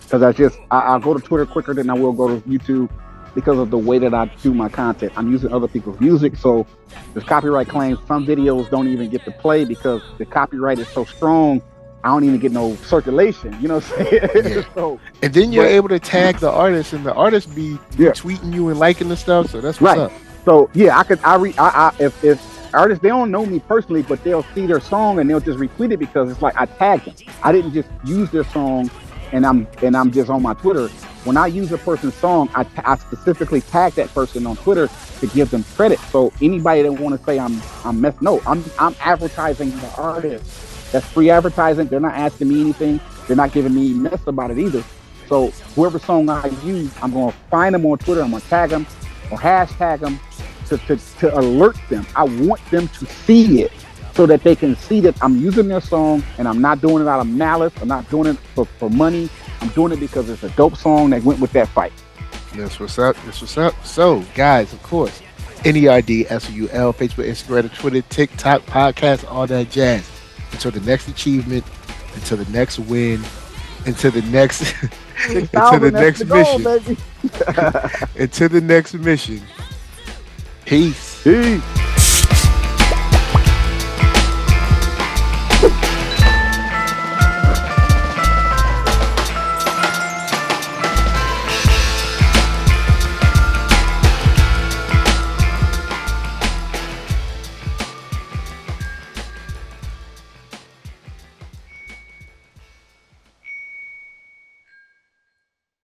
Because I'll go to Twitter quicker than I will go to YouTube because of the way that I do my content. I'm using other people's music, so there's copyright claims. Some videos don't even get to play because the copyright is so strong. I don't even get no circulation. You know what I'm saying? Yeah. So, and then you're able to tag the artist, and the artist be tweeting you and liking the stuff. So that's what's up. So yeah, if artists, they don't know me personally, but they'll see their song and they'll just retweet it because it's like I tagged them. I didn't just use their song and I'm just on my Twitter. When I use a person's song, I specifically tag that person on Twitter to give them credit. So anybody that want to say I'm advertising the artist. That's free advertising. They're not asking me anything. They're not giving me mess about it either. So whoever song I use, I'm gonna find them on Twitter. I'm gonna tag them or hashtag them to alert them. I want them to see it so that they can see that I'm using their song and I'm not doing it out of malice. I'm not doing it for money. I'm doing it because it's a dope song that went with that fight. That's what's up. So, guys, of course, NERDSoul, Facebook, Instagram, Twitter, TikTok, podcast, all that jazz. Until the next achievement, until the next win, until the next, until the next mission, until the next mission. Peace.